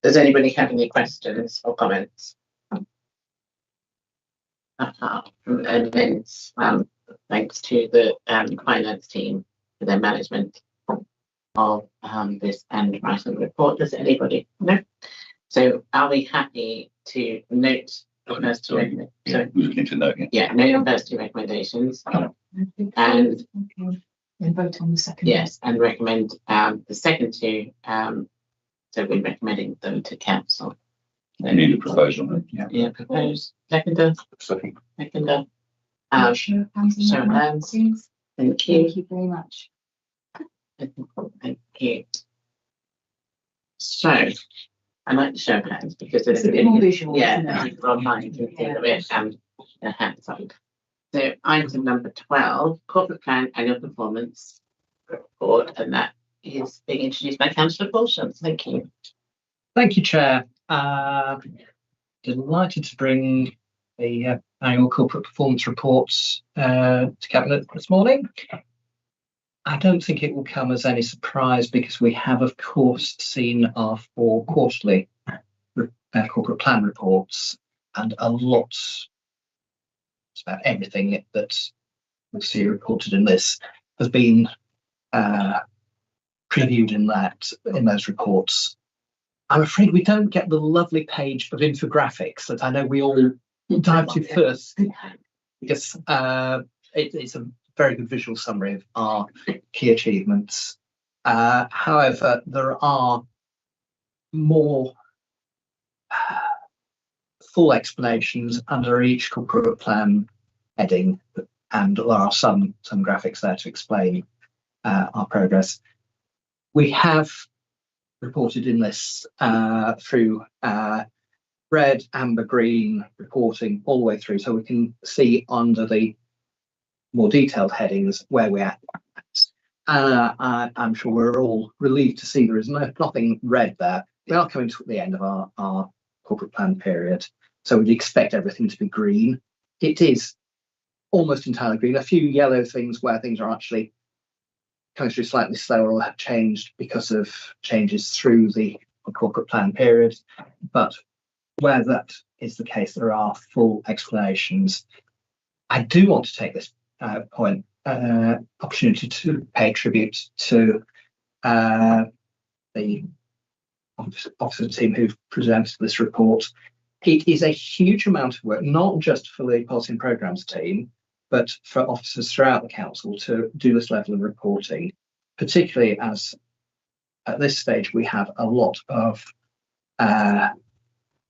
Does anybody have any questions or comments? And then thanks to the finance team for their management of this and writing the report. Does anybody? No. So are we happy to note the first two recommendations? Yeah, we're looking to note. Yeah, note the first two recommendations. And vote on the second. Yes, and recommend the second two. So we're recommending them to Council. You need a proposal. Yeah, propose. Seconder. Seconder. Show of hands. Thank you. Thank you very much. Thank you. So I like the show of hands because It's a bit more visual. Yeah, online you can see it and the hands on. So item number 12, corporate plan annual performance report, and that is being introduced by Councillor Paulson. Thank you. Thank you, Chair. Delighted to bring the annual corporate performance reports to Cabinet this morning. I don't think it will come as any surprise because we have, of course, seen our 4 quarterly corporate plan reports, and a lot, it's about everything that we see reported in this has been previewed in those reports. I'm afraid we don't get the lovely page of infographics that I know we all dive to first, because it's a very good visual summary of our key achievements. However, there are more full explanations under each corporate plan heading, and there are some graphics there to explain our progress. We have reported in this through red, amber, green reporting all the way through, so we can see under the more detailed headings where we're at. I'm sure we're all relieved to see there is nothing red there. We are coming to the end of our corporate plan period, so we'd expect everything to be green. It is almost entirely green. A few yellow things where things are actually coming through slightly slower or have changed because of changes through the corporate plan period, but where that is the case, there are full explanations. I do want to take this opportunity to pay tribute to the officer team who've presented this report. It is a huge amount of work, not just for the policy and programmes team, but for officers throughout the council to do this level of reporting, particularly as at this stage we have a lot of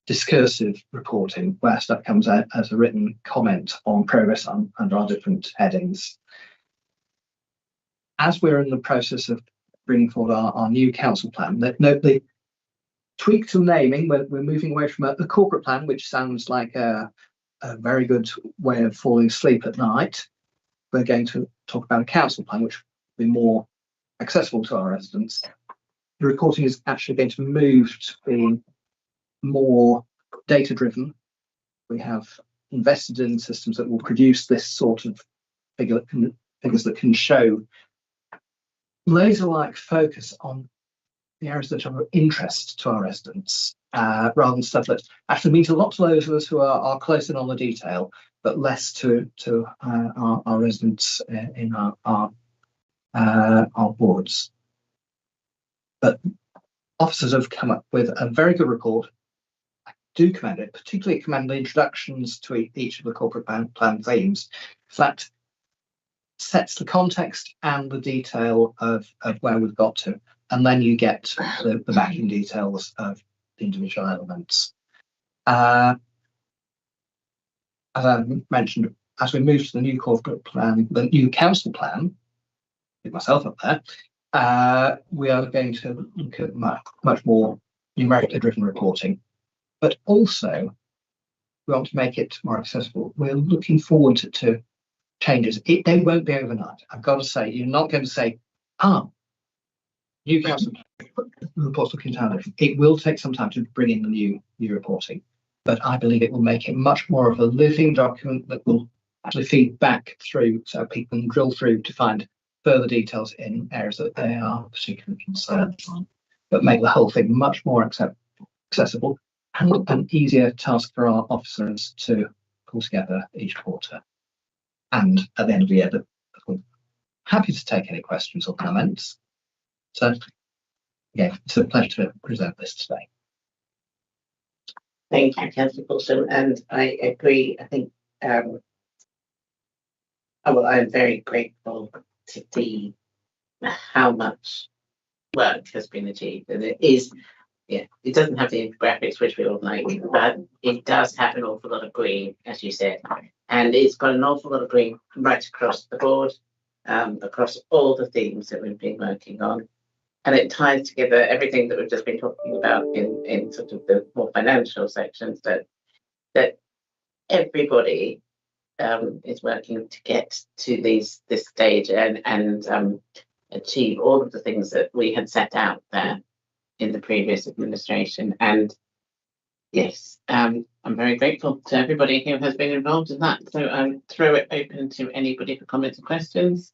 discursive reporting where stuff comes out as a written comment on progress under our different headings. As we're in the process of bringing forward our new council plan, note the tweak to naming. We're moving away from a corporate plan, which sounds like a very good way of falling asleep at night. We're going to talk about a council plan, which will be more accessible to our residents. The reporting is actually going to move to being more data driven. We have invested in systems that will produce this sort of figures that can show laser-like focus on the areas that are of interest to our residents, rather than stuff that actually means a lot to those of us who are close in on the detail, but less to our residents in our wards. But officers have come up with a very good report. I do commend it, particularly commend the introductions to each of the corporate plan themes. That sets the context and the detail of where we've got to, and then you get the backing details of the individual elements. As I mentioned, as we move to the new corporate plan, the new council plan, with myself up there, we are going to look at much more numerically driven reporting, but also we want to make it more accessible. We're looking forward to changes. They won't be overnight. I've got to say, you're not going to say, new council reports looking entirely different. It will take some time to bring in the new reporting, but I believe it will make it much more of a living document that will actually feed back through, so people can drill through to find further details in areas that they are particularly concerned on, but make the whole thing much more accessible and an easier task for our officers to pull together each quarter. And at the end of the year, I'm happy to take any questions or comments. So, yeah, it's a pleasure to present this today. Thank you, Councillor Coulson, and I agree. I think I'm very grateful to see how much work has been achieved, and it doesn't have the infographics which we all like, but it does have an awful lot of green, as you said, and it's got an awful lot of green right across the board, across all the themes that we've been working on. And it ties together everything that we've just been talking about in sort of the more financial sections, that everybody is working to get to this stage and achieve all of the things that we had set out there in the previous administration. And Yes, I'm very grateful to everybody who has been involved in that. So I'll throw it open to anybody for comments and questions.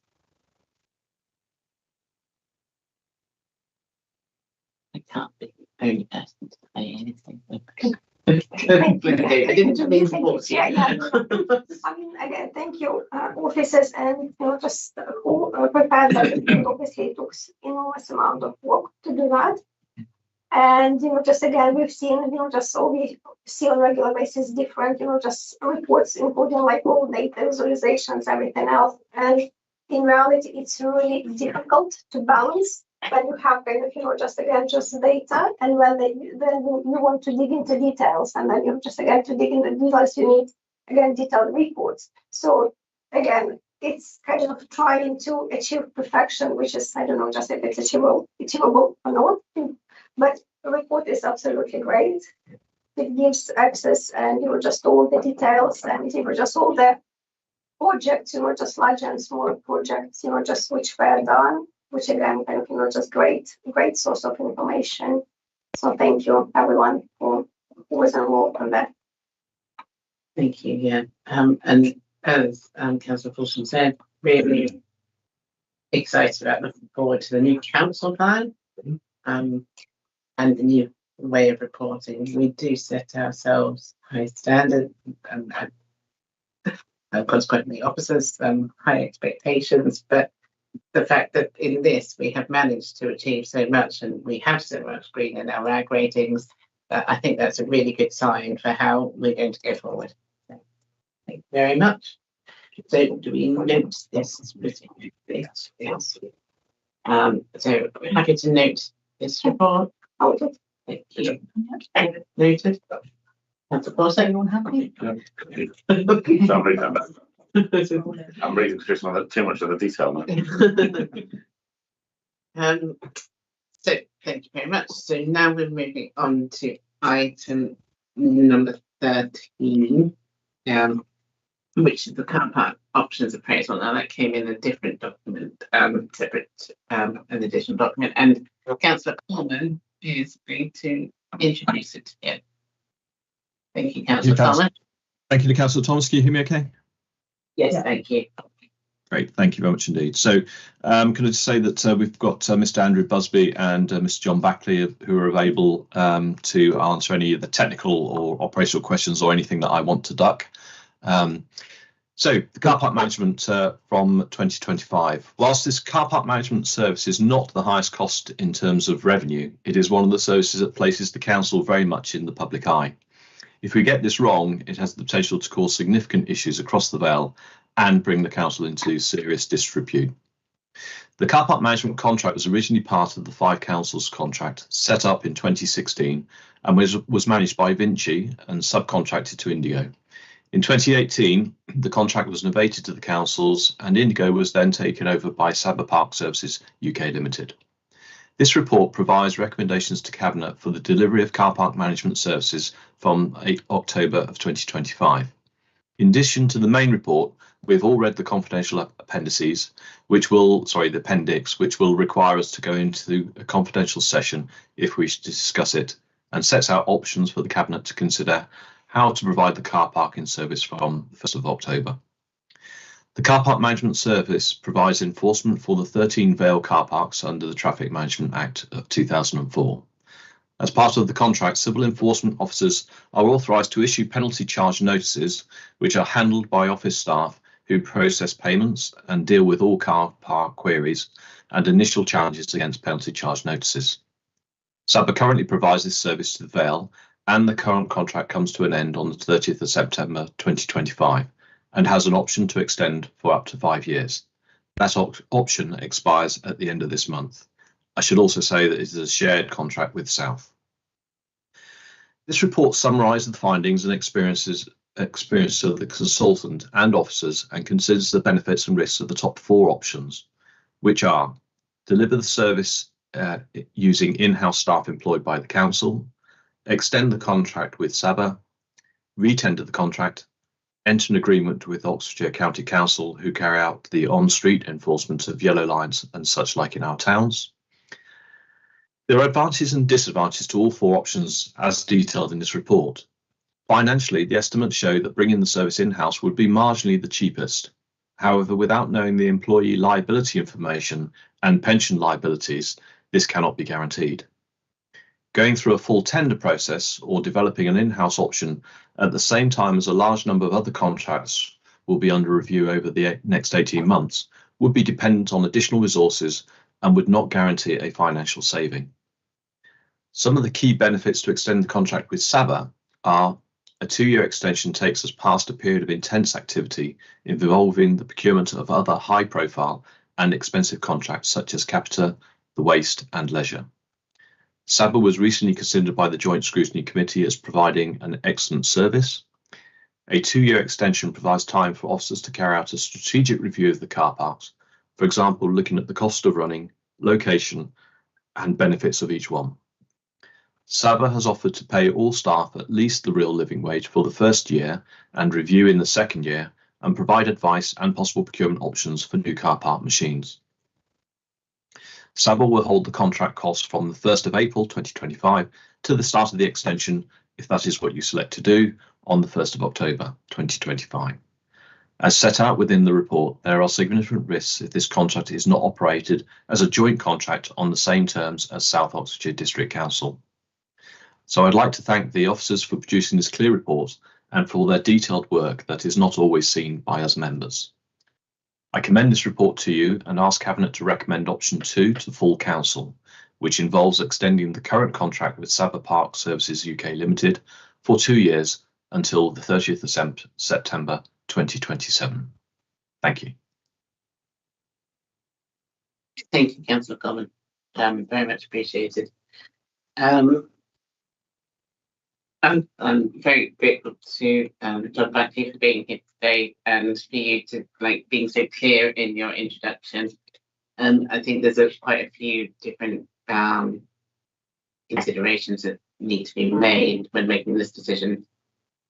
I can't be the only person to say anything. I didn't mean to force you. I mean, again, thank you, officers, and just who prepared that. Obviously, it took enormous amount of work to do that. And just again, we've seen, just so we see on a regular basis different, just reports, including like all data visualizations, everything else. And in reality, it's really difficult to balance when you have kind of, just again, just data, and when then you want to dig into details, and then you just again to dig into details, you need again detailed reports. So again, it's kind of trying to achieve perfection, which is, I don't know, just if it's achievable or not. But the report is absolutely great. It gives access and just all the details, and just all the projects, just large and small projects, just which were done, which again kind of just great source of information. So thank you everyone who was involved in that. Thank you. Yeah. And as Councillor Fulton said, really excited about looking forward to the new council plan. And the new way of reporting. We do set ourselves high standards and consequently officers high expectations, but the fact that in this we have managed to achieve so much and we have so much green in our RAG ratings, I think that's a really good sign for how we're going to go forward. So, thank you very much. So do we note this? Yes. So we're happy to note this report. Thank you. Noted. That's of course everyone happy. I'm reading through some of that, too much of the detail now. So thank you very much. So now we're moving on to item number 13, which is the car park options appraisal. Now that came in a different document, separate an additional document, and Councillor Coleman is going to introduce it again. Thank you, Councillor Thomas. Thank you to Councillor Thomas. Can you hear me okay? Yes, thank you. Great, thank you very much indeed. So can I just say that we've got Mr. Andrew Busby and Mr. John Backley who are available to answer any of the technical or operational questions or anything that I want to duck. So the car park management from 2025. Whilst this car park management service is not the highest cost in terms of revenue, it is one of the services that places the council very much in the public eye. If we get this wrong, it has the potential to cause significant issues across the Vale and bring the council into serious disrepute. The car park management contract was originally part of the 5 councils contract set up in 2016 and was managed by Vinci and subcontracted to Indigo. In 2018, the contract was novated to the councils and Indigo was then taken over by Sabah Park Services UK Limited. This report provides recommendations to Cabinet for the delivery of car park management services from October of 2025. In addition to the main report, we've all read the confidential appendices, the appendix, which will require us to go into a confidential session if we wish to discuss it, and sets out options for the Cabinet to consider how to provide the car parking service from the 1st of October. The car park management service provides enforcement for the 13 Vale car parks under the Traffic Management Act of 2004. As part of the contract, civil enforcement officers are authorised to issue penalty charge notices, which are handled by office staff who process payments and deal with all car park queries and initial challenges against penalty charge notices. Sabah currently provides this service to the Vale, and the current contract comes to an end on the 30th of September 2025 and has an option to extend for up to 5 years. That option expires at the end of this month. I should also say that it is a shared contract with South. This report summarises the findings and experience of the consultant and officers and considers the benefits and risks of the top 4 options, which are deliver the service using in-house staff employed by the council, extend the contract with Sabah, re-tender the contract, enter an agreement with Oxfordshire County Council who carry out the on-street enforcement of yellow lines and such like in our towns, There are advantages and disadvantages to all 4 options as detailed in this report. Financially, the estimates show that bringing the service in-house would be marginally the cheapest. However, without knowing the employee liability information and pension liabilities, this cannot be guaranteed. Going through a full tender process or developing an in-house option at the same time as a large number of other contracts will be under review over the next 18 months would be dependent on additional resources and would not guarantee a financial saving. Some of the key benefits to extend the contract with SABA are a 2-year extension takes us past a period of intense activity involving the procurement of other high-profile and expensive contracts such as Capita, the Waste and Leisure. SABA was recently considered by the Joint Scrutiny Committee as providing an excellent service. A 2-year extension provides time for officers to carry out a strategic review of the car parks, for example, looking at the cost of running, location, and benefits of each one. SABA has offered to pay all staff at least the real living wage for the first year and review in the second year and provide advice and possible procurement options for new car park machines. SABA will hold the contract cost from the 1st of April 2025 to the start of the extension, if that is what you select to do, on the 1st of October 2025. As set out within the report, there are significant risks if this contract is not operated as a joint contract on the same terms as South Oxfordshire District Council. So I'd like to thank the officers for producing this clear report and for their detailed work that is not always seen by us members. I commend this report to you and ask Cabinet to recommend option 2 to full council, which involves extending the current contract with SABA Park Services UK Limited for 2 years until the 30th of September 2027. Thank you. Thank you, Councillor Coleman. Very much appreciated. I'm very grateful to John Blackley for being here today and for you to being so clear in your introduction. I think there's quite a few different considerations that need to be made when making this decision,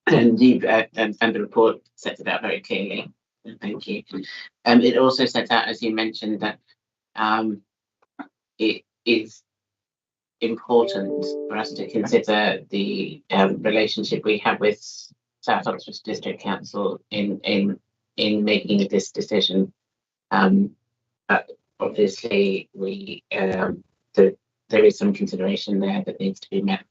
and the report sets it out very clearly. Thank you. It also sets out, as you mentioned, that it is important for us to consider the relationship we have with South Oxford District Council in making this decision. But obviously, there is some consideration there that needs to be met.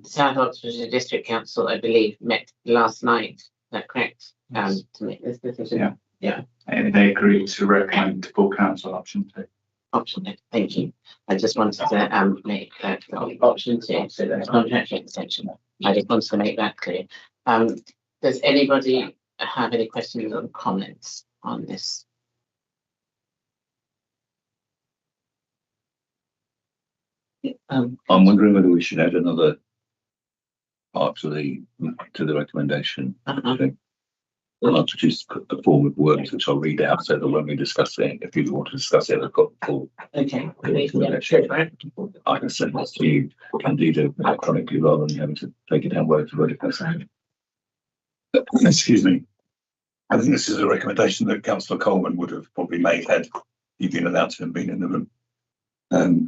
South Oxfordshire District Council, I believe, met last night. Is that correct? To make this decision. Yeah. And they agreed to recommend full council option 2. Option 2. Thank you. I just wanted to make that option 2, so that's contract extension. I just wanted to make that clear. Does anybody have any questions or comments on this? I'm wondering whether we should add another part to the recommendation. I'll produce a form of words which I'll read out so that when we discuss it, if you want to discuss it, I've got the full. Okay. I can send this to you, Candida, electronically rather than having to take it down word for word. Excuse me. I think this is a recommendation that Councillor Coleman would have probably made had he been allowed to have been in the room.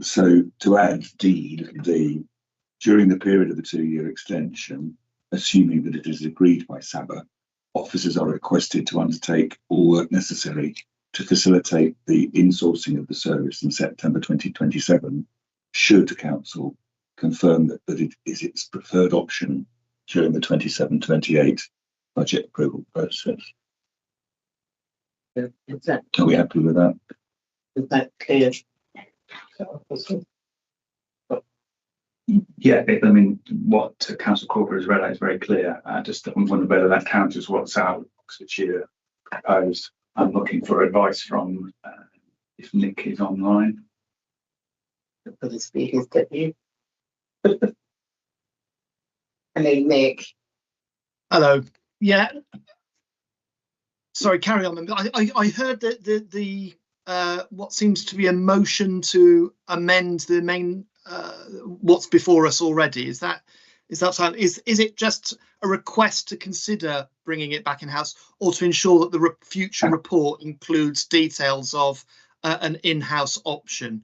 So to add D, during the period of the 2-year extension, assuming that it is agreed by SABA, officers are requested to undertake all work necessary to facilitate the insourcing of the service in September 2027, should Council confirm that it is its preferred option during the 27-28 budget approval process. Are we happy with that? Is that clear? Yeah, I mean, what Councillor Corker has read out is very clear. I just wonder whether that counts as what South Oxfordshire proposed. I'm looking for advice from if Nick is online. For the speakers debut. Hello, Nick. Hello. Yeah. Sorry, carry on. I heard that the what seems to be a motion to amend the main what's before us already. Is it just a request to consider bringing it back in house, or to ensure that the future report includes details of an in-house option?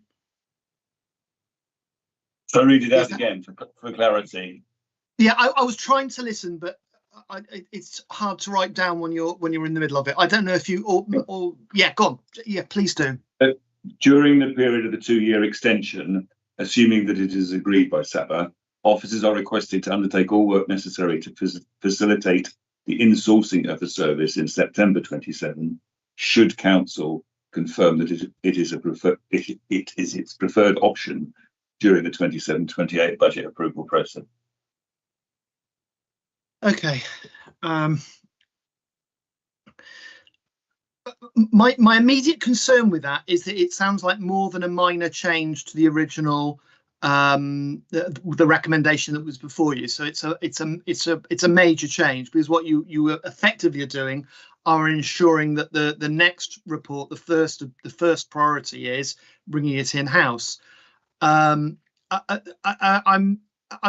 So read it out again for clarity. Yeah, I was trying to listen, but it's hard to write down when you're in the middle of it. I don't know if you or yeah, go on. Yeah, please do. During the period of the 2-year extension, assuming that it is agreed by SAPA, officers are requested to undertake all work necessary to facilitate the insourcing of the service in September 27. Should council confirm that it is its preferred option during the 27-28 budget approval process. Okay. My immediate concern with that is that it sounds like more than a minor change to the original the recommendation that was before you. So it's a major change, because what you effectively are doing are ensuring that the next report, the first priority is bringing it in house. I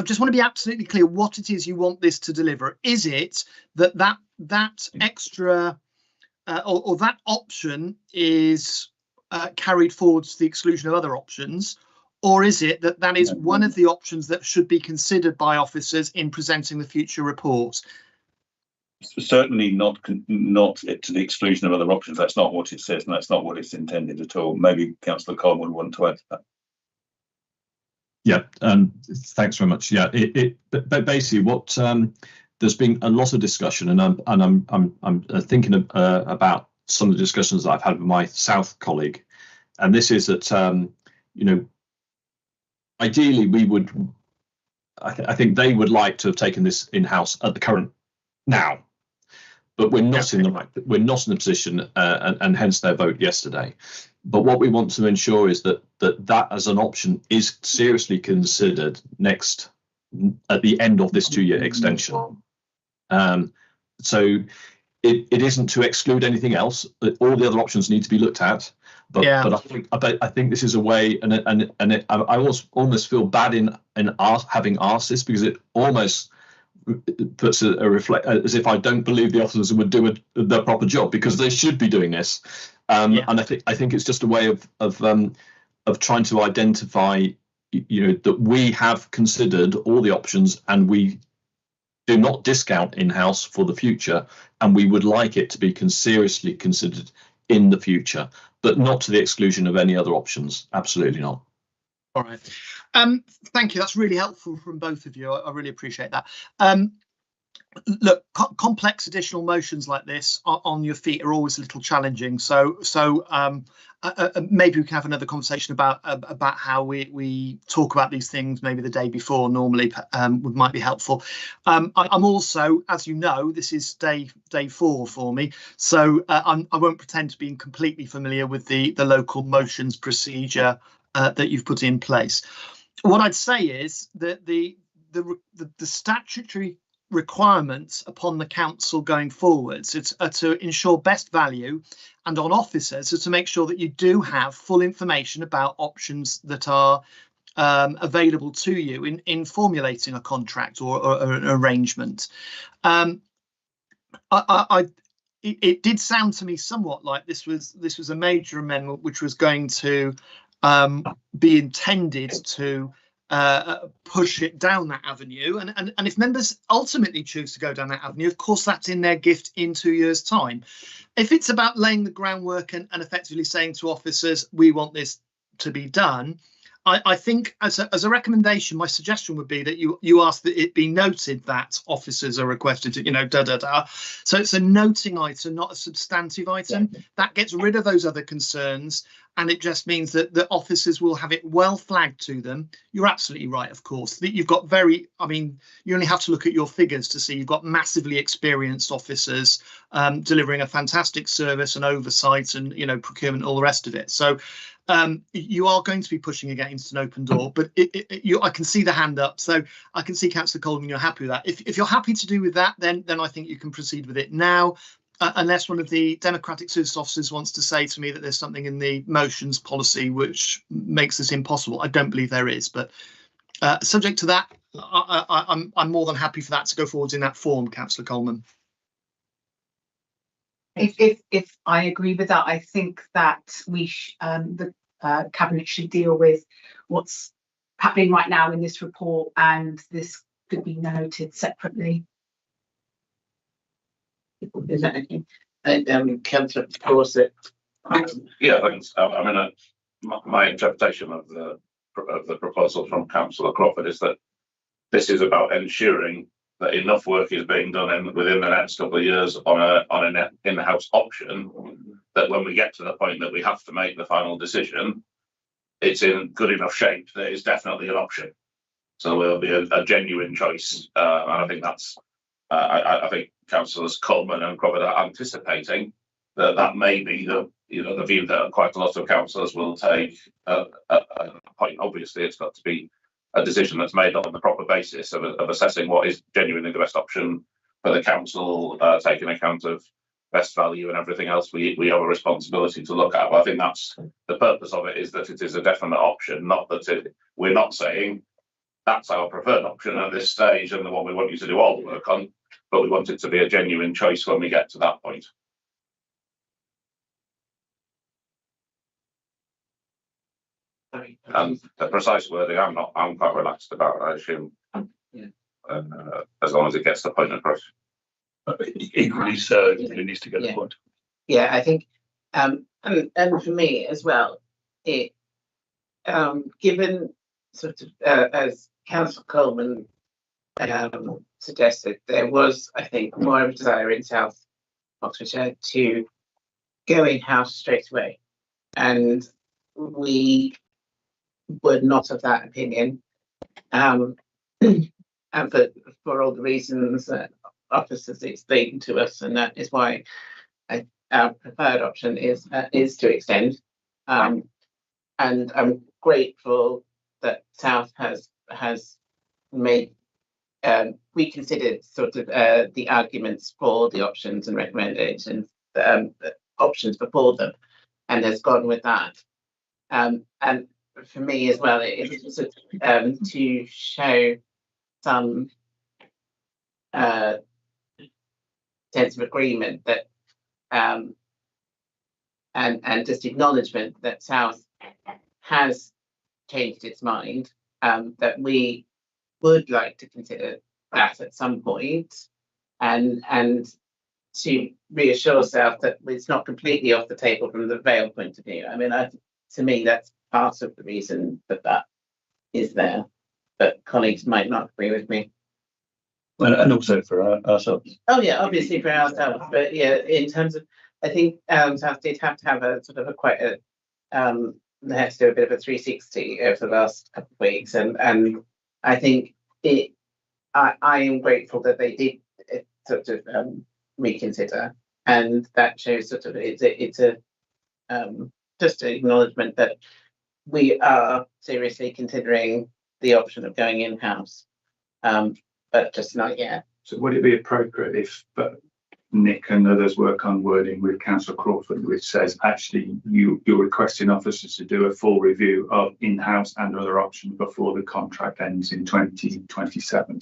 just want to be absolutely clear what it is you want this to deliver. Is it that extra or that option is carried forward to the exclusion of other options, or is it that is one of the options that should be considered by officers in presenting the future report? Certainly not to the exclusion of other options. That's not what it says, and that's not what it's intended at all. Maybe Councillor Coleman would want to add to that. Yeah, thanks very much. Yeah, but basically, what there's been a lot of discussion, and I'm thinking about some of the discussions that I've had with my South colleague, and this is that you know, ideally we would, I think they would like to have taken this in house at the current now, but we're not in the position, and hence their vote yesterday. But what we want to ensure is that as an option is seriously considered at the end of this 2-year extension. So it isn't to exclude anything else. All the other options need to be looked at. But I think this is a way, and I almost feel bad in having asked this, because it almost puts a reflect as if I don't believe the officers would do the proper job, because they should be doing this. And I think it's just a way of trying to identify, you know, that we have considered all the options and we do not discount in-house for the future, and we would like it to be seriously considered in the future, but not to the exclusion of any other options. Absolutely not. All right. Thank you. That's really helpful from both of you. I really appreciate that. Look, complex additional motions like this on your feet are always a little challenging. So maybe we can have another conversation about how we talk about these things maybe the day before. Normally might be helpful. I'm also, as you know, this is day 4 for me, so I won't pretend to be completely familiar with the local motions procedure that you've put in place. What I'd say is that the statutory requirements upon the council going forwards to ensure best value, and on officers to make sure that you do have full information about options that are available to you in formulating a contract or an arrangement. It did sound to me somewhat like this was a major amendment which was going to be intended to push it down that avenue, and if members ultimately choose to go down that avenue, of course that's in their gift in 2 years' time. If it's about laying the groundwork and effectively saying to officers, we want this to be done, I think as a recommendation, my suggestion would be that you ask that it be noted that officers are requested to, you know, so it's a noting item, not a substantive item. That gets rid of those other concerns, and it just means that the officers will have it well flagged to them. You're absolutely right, of course, that you've got you only have to look at your figures to see you've got massively experienced officers delivering a fantastic service and oversight and, you know, procurement, all the rest of it. So you are going to be pushing against an open door, but I can see the hand up, so I can see Councillor Coleman, you're happy with that. If you're happy to do with that, then I think you can proceed with it now, unless one of the Democratic Service officers wants to say to me that there's something in the motions policy which makes this impossible. I don't believe there is, but subject to that, I'm more than happy for that to go forward in that form, Councillor Coleman. If I agree with that, I think that the cabinet should deal with what's happening right now in this report, and this could be noted separately. Is that anything? Councillor Fawcett. Yeah, thanks. I mean, my interpretation of the proposal from Councillor Crawford is that this is about ensuring that enough work is being done within the next couple of years on an in-house option, that when we get to the point that we have to make the final decision, it's in good enough shape that it's definitely an option. So there'll be a genuine choice, and I think that's. I think Councillors Coleman and Crawford are anticipating that may be the view that quite a lot of councillors will take. Point. Obviously, it's got to be a decision that's made on the proper basis of assessing what is genuinely the best option for the council, taking account of best value and everything else we have a responsibility to look at. But I think that's the purpose of it, is that it is a definite option, not that we're not saying that's our preferred option at this stage and the one we want you to do all the work on, but we want it to be a genuine choice when we get to that point. And the precise wording, I'm quite relaxed about, I assume, as long as it gets the point across. Equally so, it needs to get the point. Yeah, I think, and for me as well, it given sort of as Councillor Coleman suggested, there was, I think, more of a desire in South Oxfordshire to go in-house straight away, and we were not of that opinion, and for all the reasons that officers explained to us, and that is why our preferred option is to extend. And I'm grateful that South has made reconsidered sort of the arguments for the options and recommendations, the options before them, and has gone with that. And for me as well, it's sort of to show some sense of agreement that and just acknowledgement that South has changed its mind, that we would like to consider that at some point, and to reassure South that it's not completely off the table from the Vale point of view. I mean, to me, that's part of the reason that is there, but colleagues might not agree with me. And also for ourselves. Oh yeah, obviously for ourselves, but yeah, in terms of, I think South did have to have a sort of a quite a they had to do a bit of a 360 over the last couple of weeks, and I think I am grateful that they did sort of reconsider, and that shows sort of it's a just an acknowledgement that we are seriously considering the option of going in-house, but just not yet. So would it be appropriate if Nick and others work on wording with Councillor Crawford, which says actually you're requesting officers to do a full review of in-house and other options before the contract ends in 2027?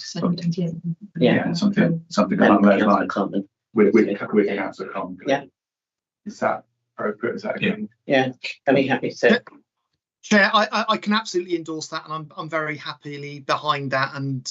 Yeah, something along those lines with Councillor Coleman. Yeah. Is that appropriate? Is that okay? Yeah, I'd be happy to. Chair, I can absolutely endorse that, and I'm very happily behind that, and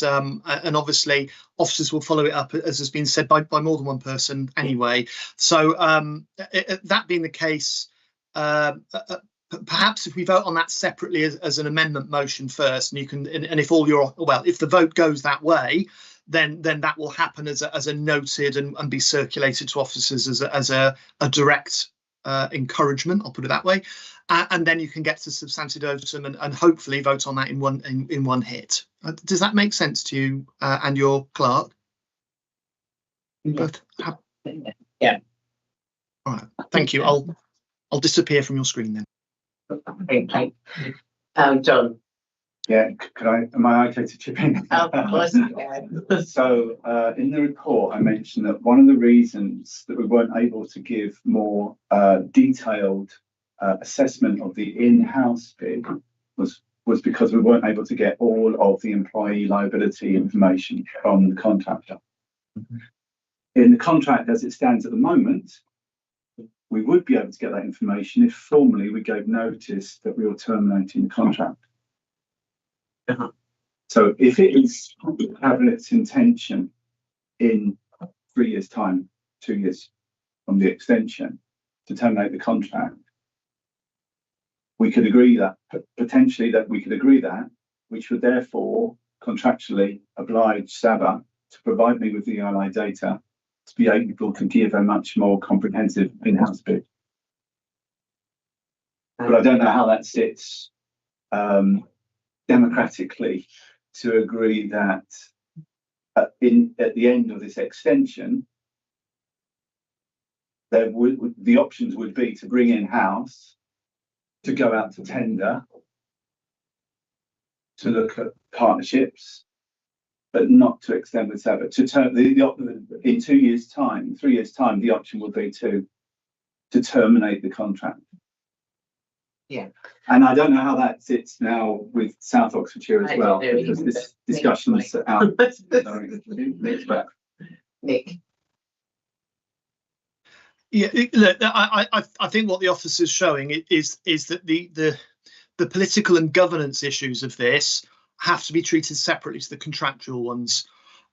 obviously officers will follow it up, as has been said by more than one person anyway. So that being the case, perhaps if we vote on that separately as an amendment motion first, and you can, and if if the vote goes that way, then that will happen as a noted and be circulated to officers as a direct encouragement, I'll put it that way, and then you can get to substantiatum and hopefully vote on that in one hit. Does that make sense to you and your clerk? Yeah. Yeah. All right. Thank you. I'll disappear from your screen then. Thank you. John. Yeah, am I okay to chip in? Of course you can. So in the report, I mentioned that one of the reasons that we weren't able to give more detailed assessment of the in-house bid was because we weren't able to get all of the employee liability information from the contractor. Mm-hmm. In the contract as it stands at the moment, we would be able to get that information if formally we gave notice that we were terminating the contract. So if it is the Cabinet's intention in 3 years' time, 2 years from the extension, to terminate the contract, we could agree that, potentially that we could agree that, which would therefore contractually oblige SABA to provide me with the ELI data to be able to give a much more comprehensive in-house bid. But I don't know how that sits democratically to agree that at the end of this extension, the options would be to bring in-house, to go out to tender, to look at partnerships, but not to extend with SABA. In 2 years' time, 3 years' time, the option would be to terminate the contract. Yeah. And I don't know how that sits now with South Oxfordshire as well, because this discussion is out. Nick. Yeah, look, I think what the office is showing is that the political and governance issues of this have to be treated separately to the contractual ones.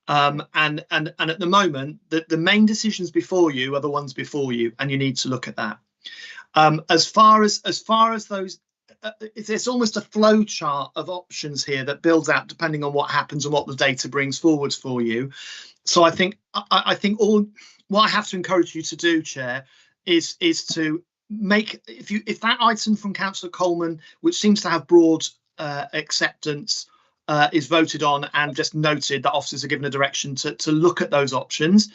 And at the moment, the main decisions before you are the ones before you, and you need to look at that. As far as those, it's almost a flow chart of options here that builds out depending on what happens and what the data brings forwards for you. So I think what I have to encourage you to do, Chair, is to make, if that item from Councillor Coleman, which seems to have broad acceptance, is voted on and just noted that officers are given a direction to look at those options.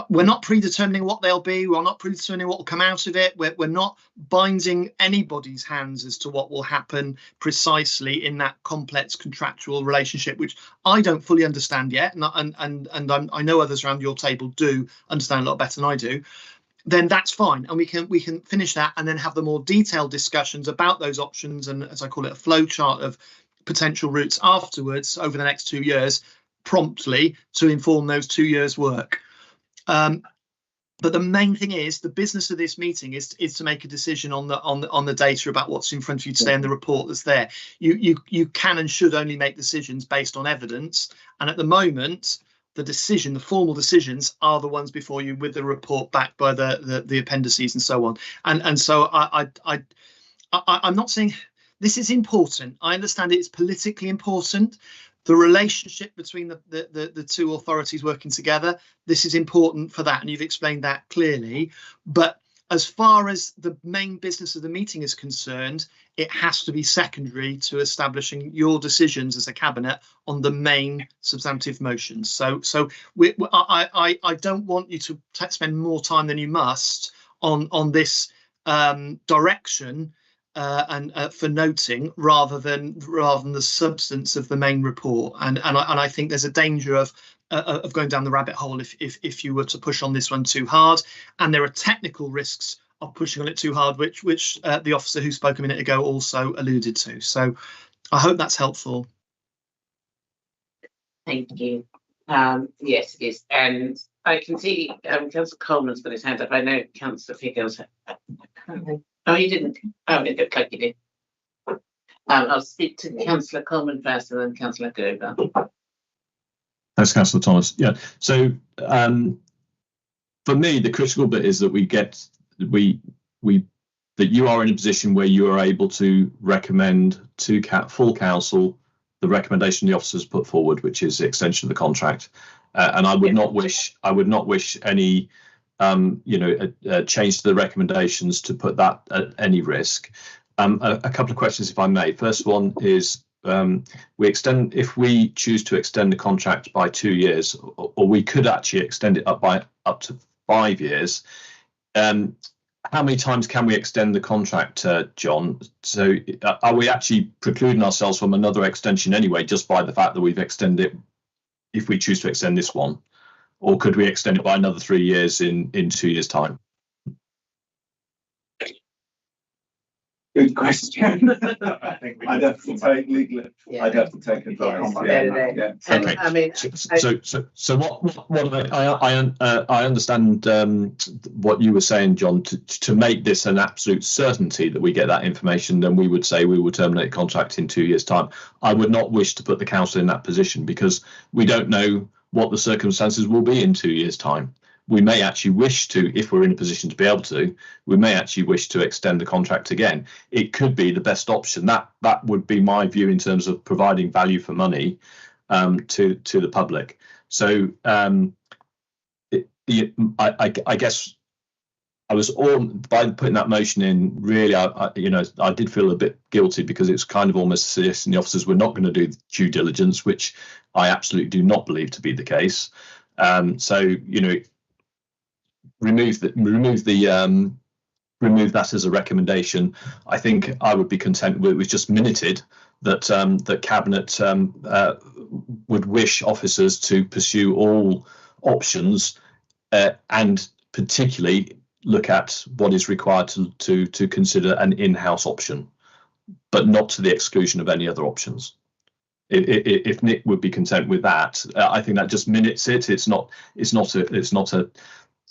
We're not predetermining what they'll be. We're not predetermining what will come out of it. We're not binding anybody's hands as to what will happen precisely in that complex contractual relationship, which I don't fully understand yet, and I know others around your table do understand a lot better than I do. Then that's fine, and we can finish that and then have the more detailed discussions about those options, and as I call it, a flow chart of potential routes afterwards over the next 2 years, promptly to inform those 2 years' work. But the main thing is, the business of this meeting is to make a decision on the data about what's in front of you today and the report that's there. You can and should only make decisions based on evidence, and at the moment, the formal decisions are the ones before you with the report backed by the appendices and so on. And so I'm not saying this is important. I understand it's politically important. The relationship between the two authorities working together, this is important for that, and you've explained that clearly. But as far as the main business of the meeting is concerned, it has to be secondary to establishing your decisions as a cabinet on the main substantive motions. So I don't want you to spend more time than you must on this direction. For noting rather than the substance of the main report, and I think there's a danger of going down the rabbit hole if you were to push on this one too hard, and there are technical risks of pushing on it too hard, which the officer who spoke a minute ago also alluded to. So I hope that's helpful. Thank you. Yes, it is, and I can see Councillor Coleman's got his hand up. I know Councillor Figgles. Oh, he didn't. Oh, it looked like he did. I'll speak to Councillor Coleman first, and then Councillor Gerber. Thanks, Councillor Thomas. Yeah. So for me, the critical bit is that that you are in a position where you are able to recommend to full council the recommendation the officers put forward, which is the extension of the contract. And I would not wish any change to the recommendations to put that at any risk. A couple of questions, if I may. First one is, if we choose to extend the contract by 2 years, or we could actually extend it up to 5 years. How many times can we extend the contract, John? So are we actually precluding ourselves from another extension anyway, just by the fact that we've extended it, if we choose to extend this one? Or could we extend it by another 3 years in 2 years' time? Good question. I'd have to take legal. Yeah. I'd have to take advice. Yeah. Okay. I mean, So what I understand what you were saying, John. To make this an absolute certainty that we get that information, then we would say we will terminate contract in 2 years' time. I would not wish to put the council in that position because we don't know what the circumstances will be in 2 years' time. We may actually wish to, if we're in a position to be able to, we may actually wish to extend the contract again. It could be the best option. That would be my view in terms of providing value for money to the public. So I guess I was all by putting that motion in. Really, I did feel a bit guilty because it's kind of almost suggesting the officers were not going to do due diligence, which I absolutely do not believe to be the case. So remove that as a recommendation. I think I would be content with it was just minuted that that Cabinet would wish officers to pursue all options and particularly look at what is required to consider an in-house option, but not to the exclusion of any other options. If Nick would be content with that, I think that just minutes it. It's not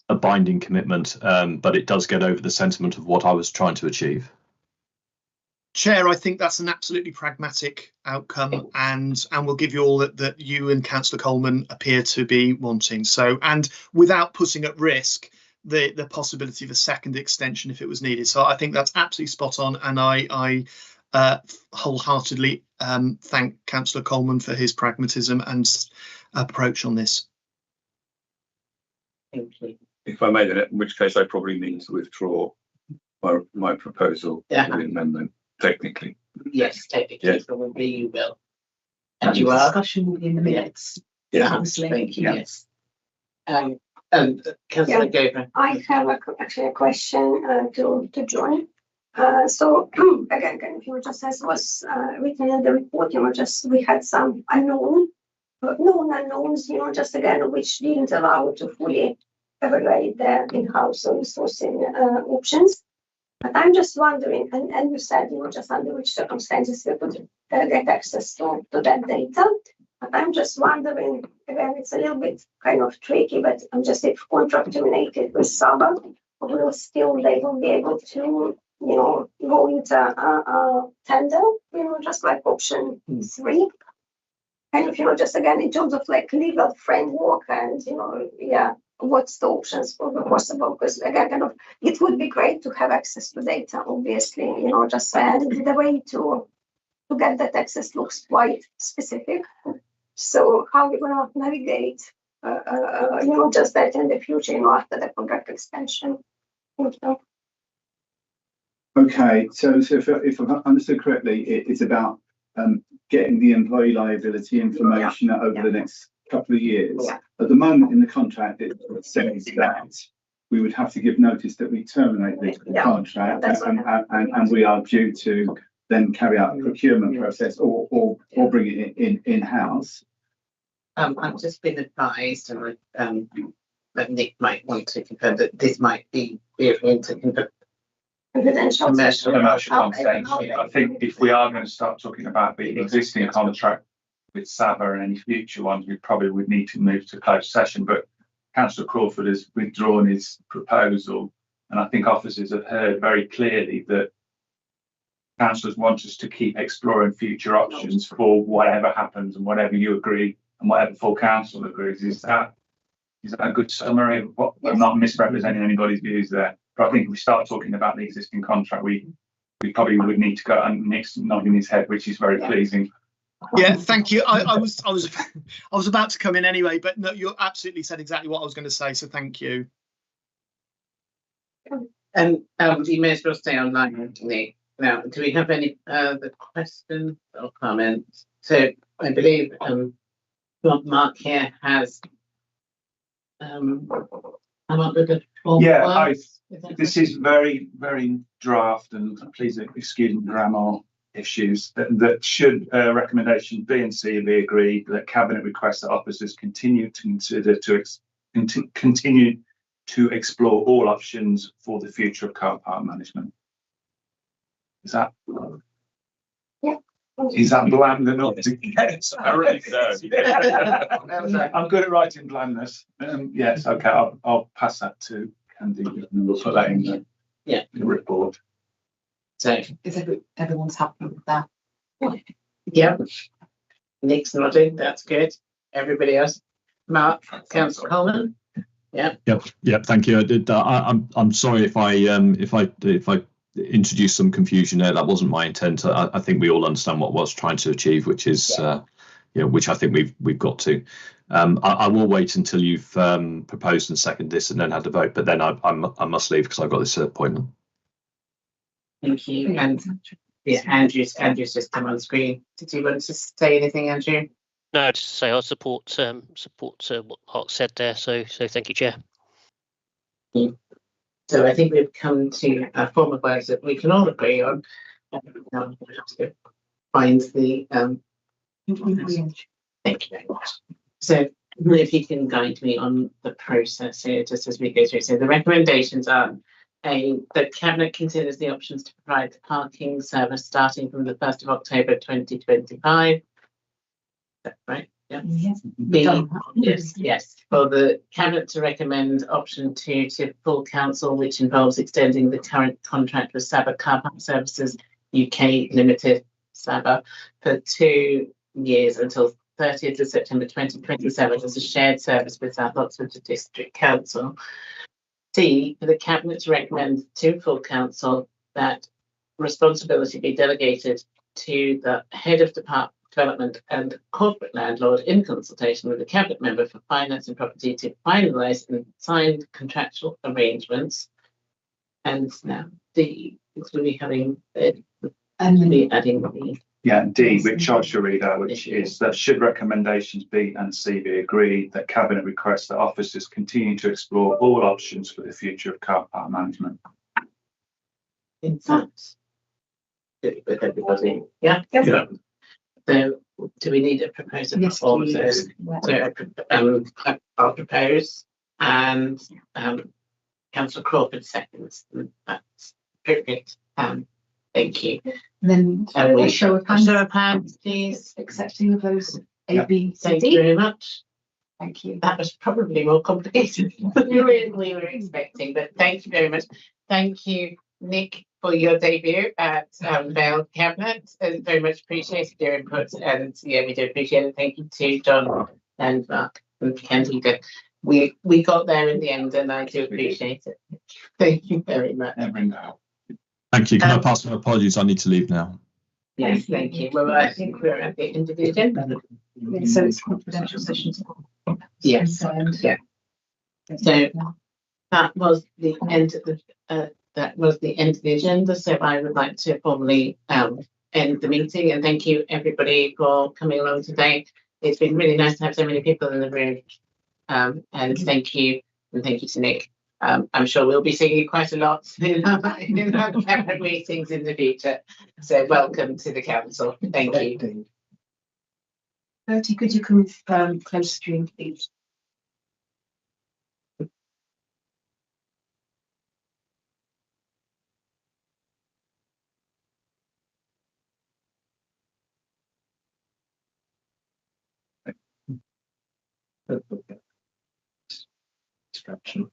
a binding commitment, but it does get over the sentiment of what I was trying to achieve. Chair, I think that's an absolutely pragmatic outcome, and will give you all that you and Councillor Coleman appear to be wanting. So, and without putting at risk the possibility of a second extension if it was needed. So I think that's absolutely spot on, and I wholeheartedly thank Councillor Coleman for his pragmatism and approach on this. thank you. If I made it, in which case I probably need to withdraw my proposal for the amendment, technically. Yes, technically, Yes. Probably you will. And And you are. discussion will be in the minutes. Yeah. Obviously. Thank you. Yeah. Yes. Councillor Gabriel. I have actually a question to John. So again, kind of, just as was written in the report, we had some known unknowns, just again, which didn't allow to fully evaluate the in-house resourcing options. But I'm just wondering, and you said, just under which circumstances we could get access to that data. But I'm just wondering, again, it's a little bit kind of tricky, but I'm just, if contract terminated with Saba, will still they will be able to, go into a tender, just like option 3. Kind of, just again, in terms of like legal framework and, what's the options for the possible, because again, kind of, it would be great to have access to data, obviously, just the way to get that access looks quite specific. So how we're going to navigate, just that in the future, after the contract extension. Okay, so if I understood correctly, it's about getting the employee liability information over the next couple of years. Yeah. At the moment in the contract, it says that we would have to give notice that we terminate the contract, and we are due to then carry out a procurement process or bring it in-house. I've just been advised, and that Nick might want to confirm that this might be referring to Commercial conversation. I think if we are going to start talking about the existing contract with Saba and any future ones, we probably would need to move to closed session. But Councillor Crawford has withdrawn his proposal, and I think officers have heard very clearly that councillors want us to keep exploring future options for whatever happens and whatever you agree and whatever full council agrees. Is that a good summary of what? I'm not misrepresenting anybody's views there. But I think if we start talking about the existing contract, we probably would need to go, and Nick's nodding his head, which is very pleasing. Yeah, thank you. I was about to come in anyway, but no, you absolutely said exactly what I was going to say. So thank you. And you may as well stay online, Nick. Now, do we have any other questions or comments? So I believe Mark here has come up with a form. This is very, very draft, and please excuse me grammar issues. That should recommendation B and C be agreed, that Cabinet requests that officers continue to consider continue to explore all options for the future of car park management. Is that? Yeah. Is that bland enough to get? I really don't. I'm good at writing blandness. Yes, okay, I'll pass that to Candy and we'll put that in the report. So Is everyone's happy with that? yeah, Nick's nodding. That's good. Everybody else, Mark, Councillor Coleman. Yeah. Yep. Thank you. I'm sorry if I introduced some confusion there. That wasn't my intent. I think we all understand what I was trying to achieve, which is which I think we've got to. I will wait until you've proposed and seconded this and then had the vote. But then I must leave because I've got this appointment. Thank you. And Andrew's just come on screen. Did you want to say anything, Andrew? No, just to say I support what Mark said there. So thank you, Chair. So I think we've come to a form of words that we can all agree on. We'll have to find the thank you very much. So if you can guide me on the process here, just as we go through. So the recommendations are the Cabinet considers the options to provide the parking service starting from the 1st of October 2025. Is that right? Yeah. Yes. For the Cabinet to recommend option 2 to full council, which involves extending the current contract with Saba Car Park Services UK Limited, Saba, for 2 years until 30th of September 2027 as a shared service with South Oxford District Council. C, for the Cabinet to recommend to full council that responsibility be delegated to the head of development and corporate landlord in consultation with the Cabinet member for finance and property to finalise and sign contractual arrangements. And now D, because we'll be having adding the D, which I shall read out, which is that should recommendations B and C be agreed, that Cabinet requests that officers continue to explore all options for the future of car park management. In fact, with everybody, yeah. So, do we need a proposal for all of those? So, I'll propose, and Councillor Crawford seconds. That's perfect. Thank you. And then a show of hands. Show of hands, please. Accepting of those A, B, C, D. Thank you very much. Thank you. That was probably more complicated than we were expecting, but thank you very much. Thank you, Nick, for your debut at Vale Cabinet. Very much appreciated your input, and we do appreciate it. Thank you to John and Mark and Candy. We got there in the end, and I do appreciate it. Thank you very much. Thank you. Can I pass my apologies? I need to leave now. Yes, thank you. Well, I think we're at the end of the agenda. So it's confidential sessions. Yes. So that was the end of the agenda. So I would like to formally end the meeting, and thank you everybody for coming along today. It's been really nice to have so many people in the room, and thank you to Nick. I'm sure we'll be seeing you quite a lot in our cabinet meetings in the future. So welcome to the council. Thank you. Bertie, could you confirm close stream, please? Distraction.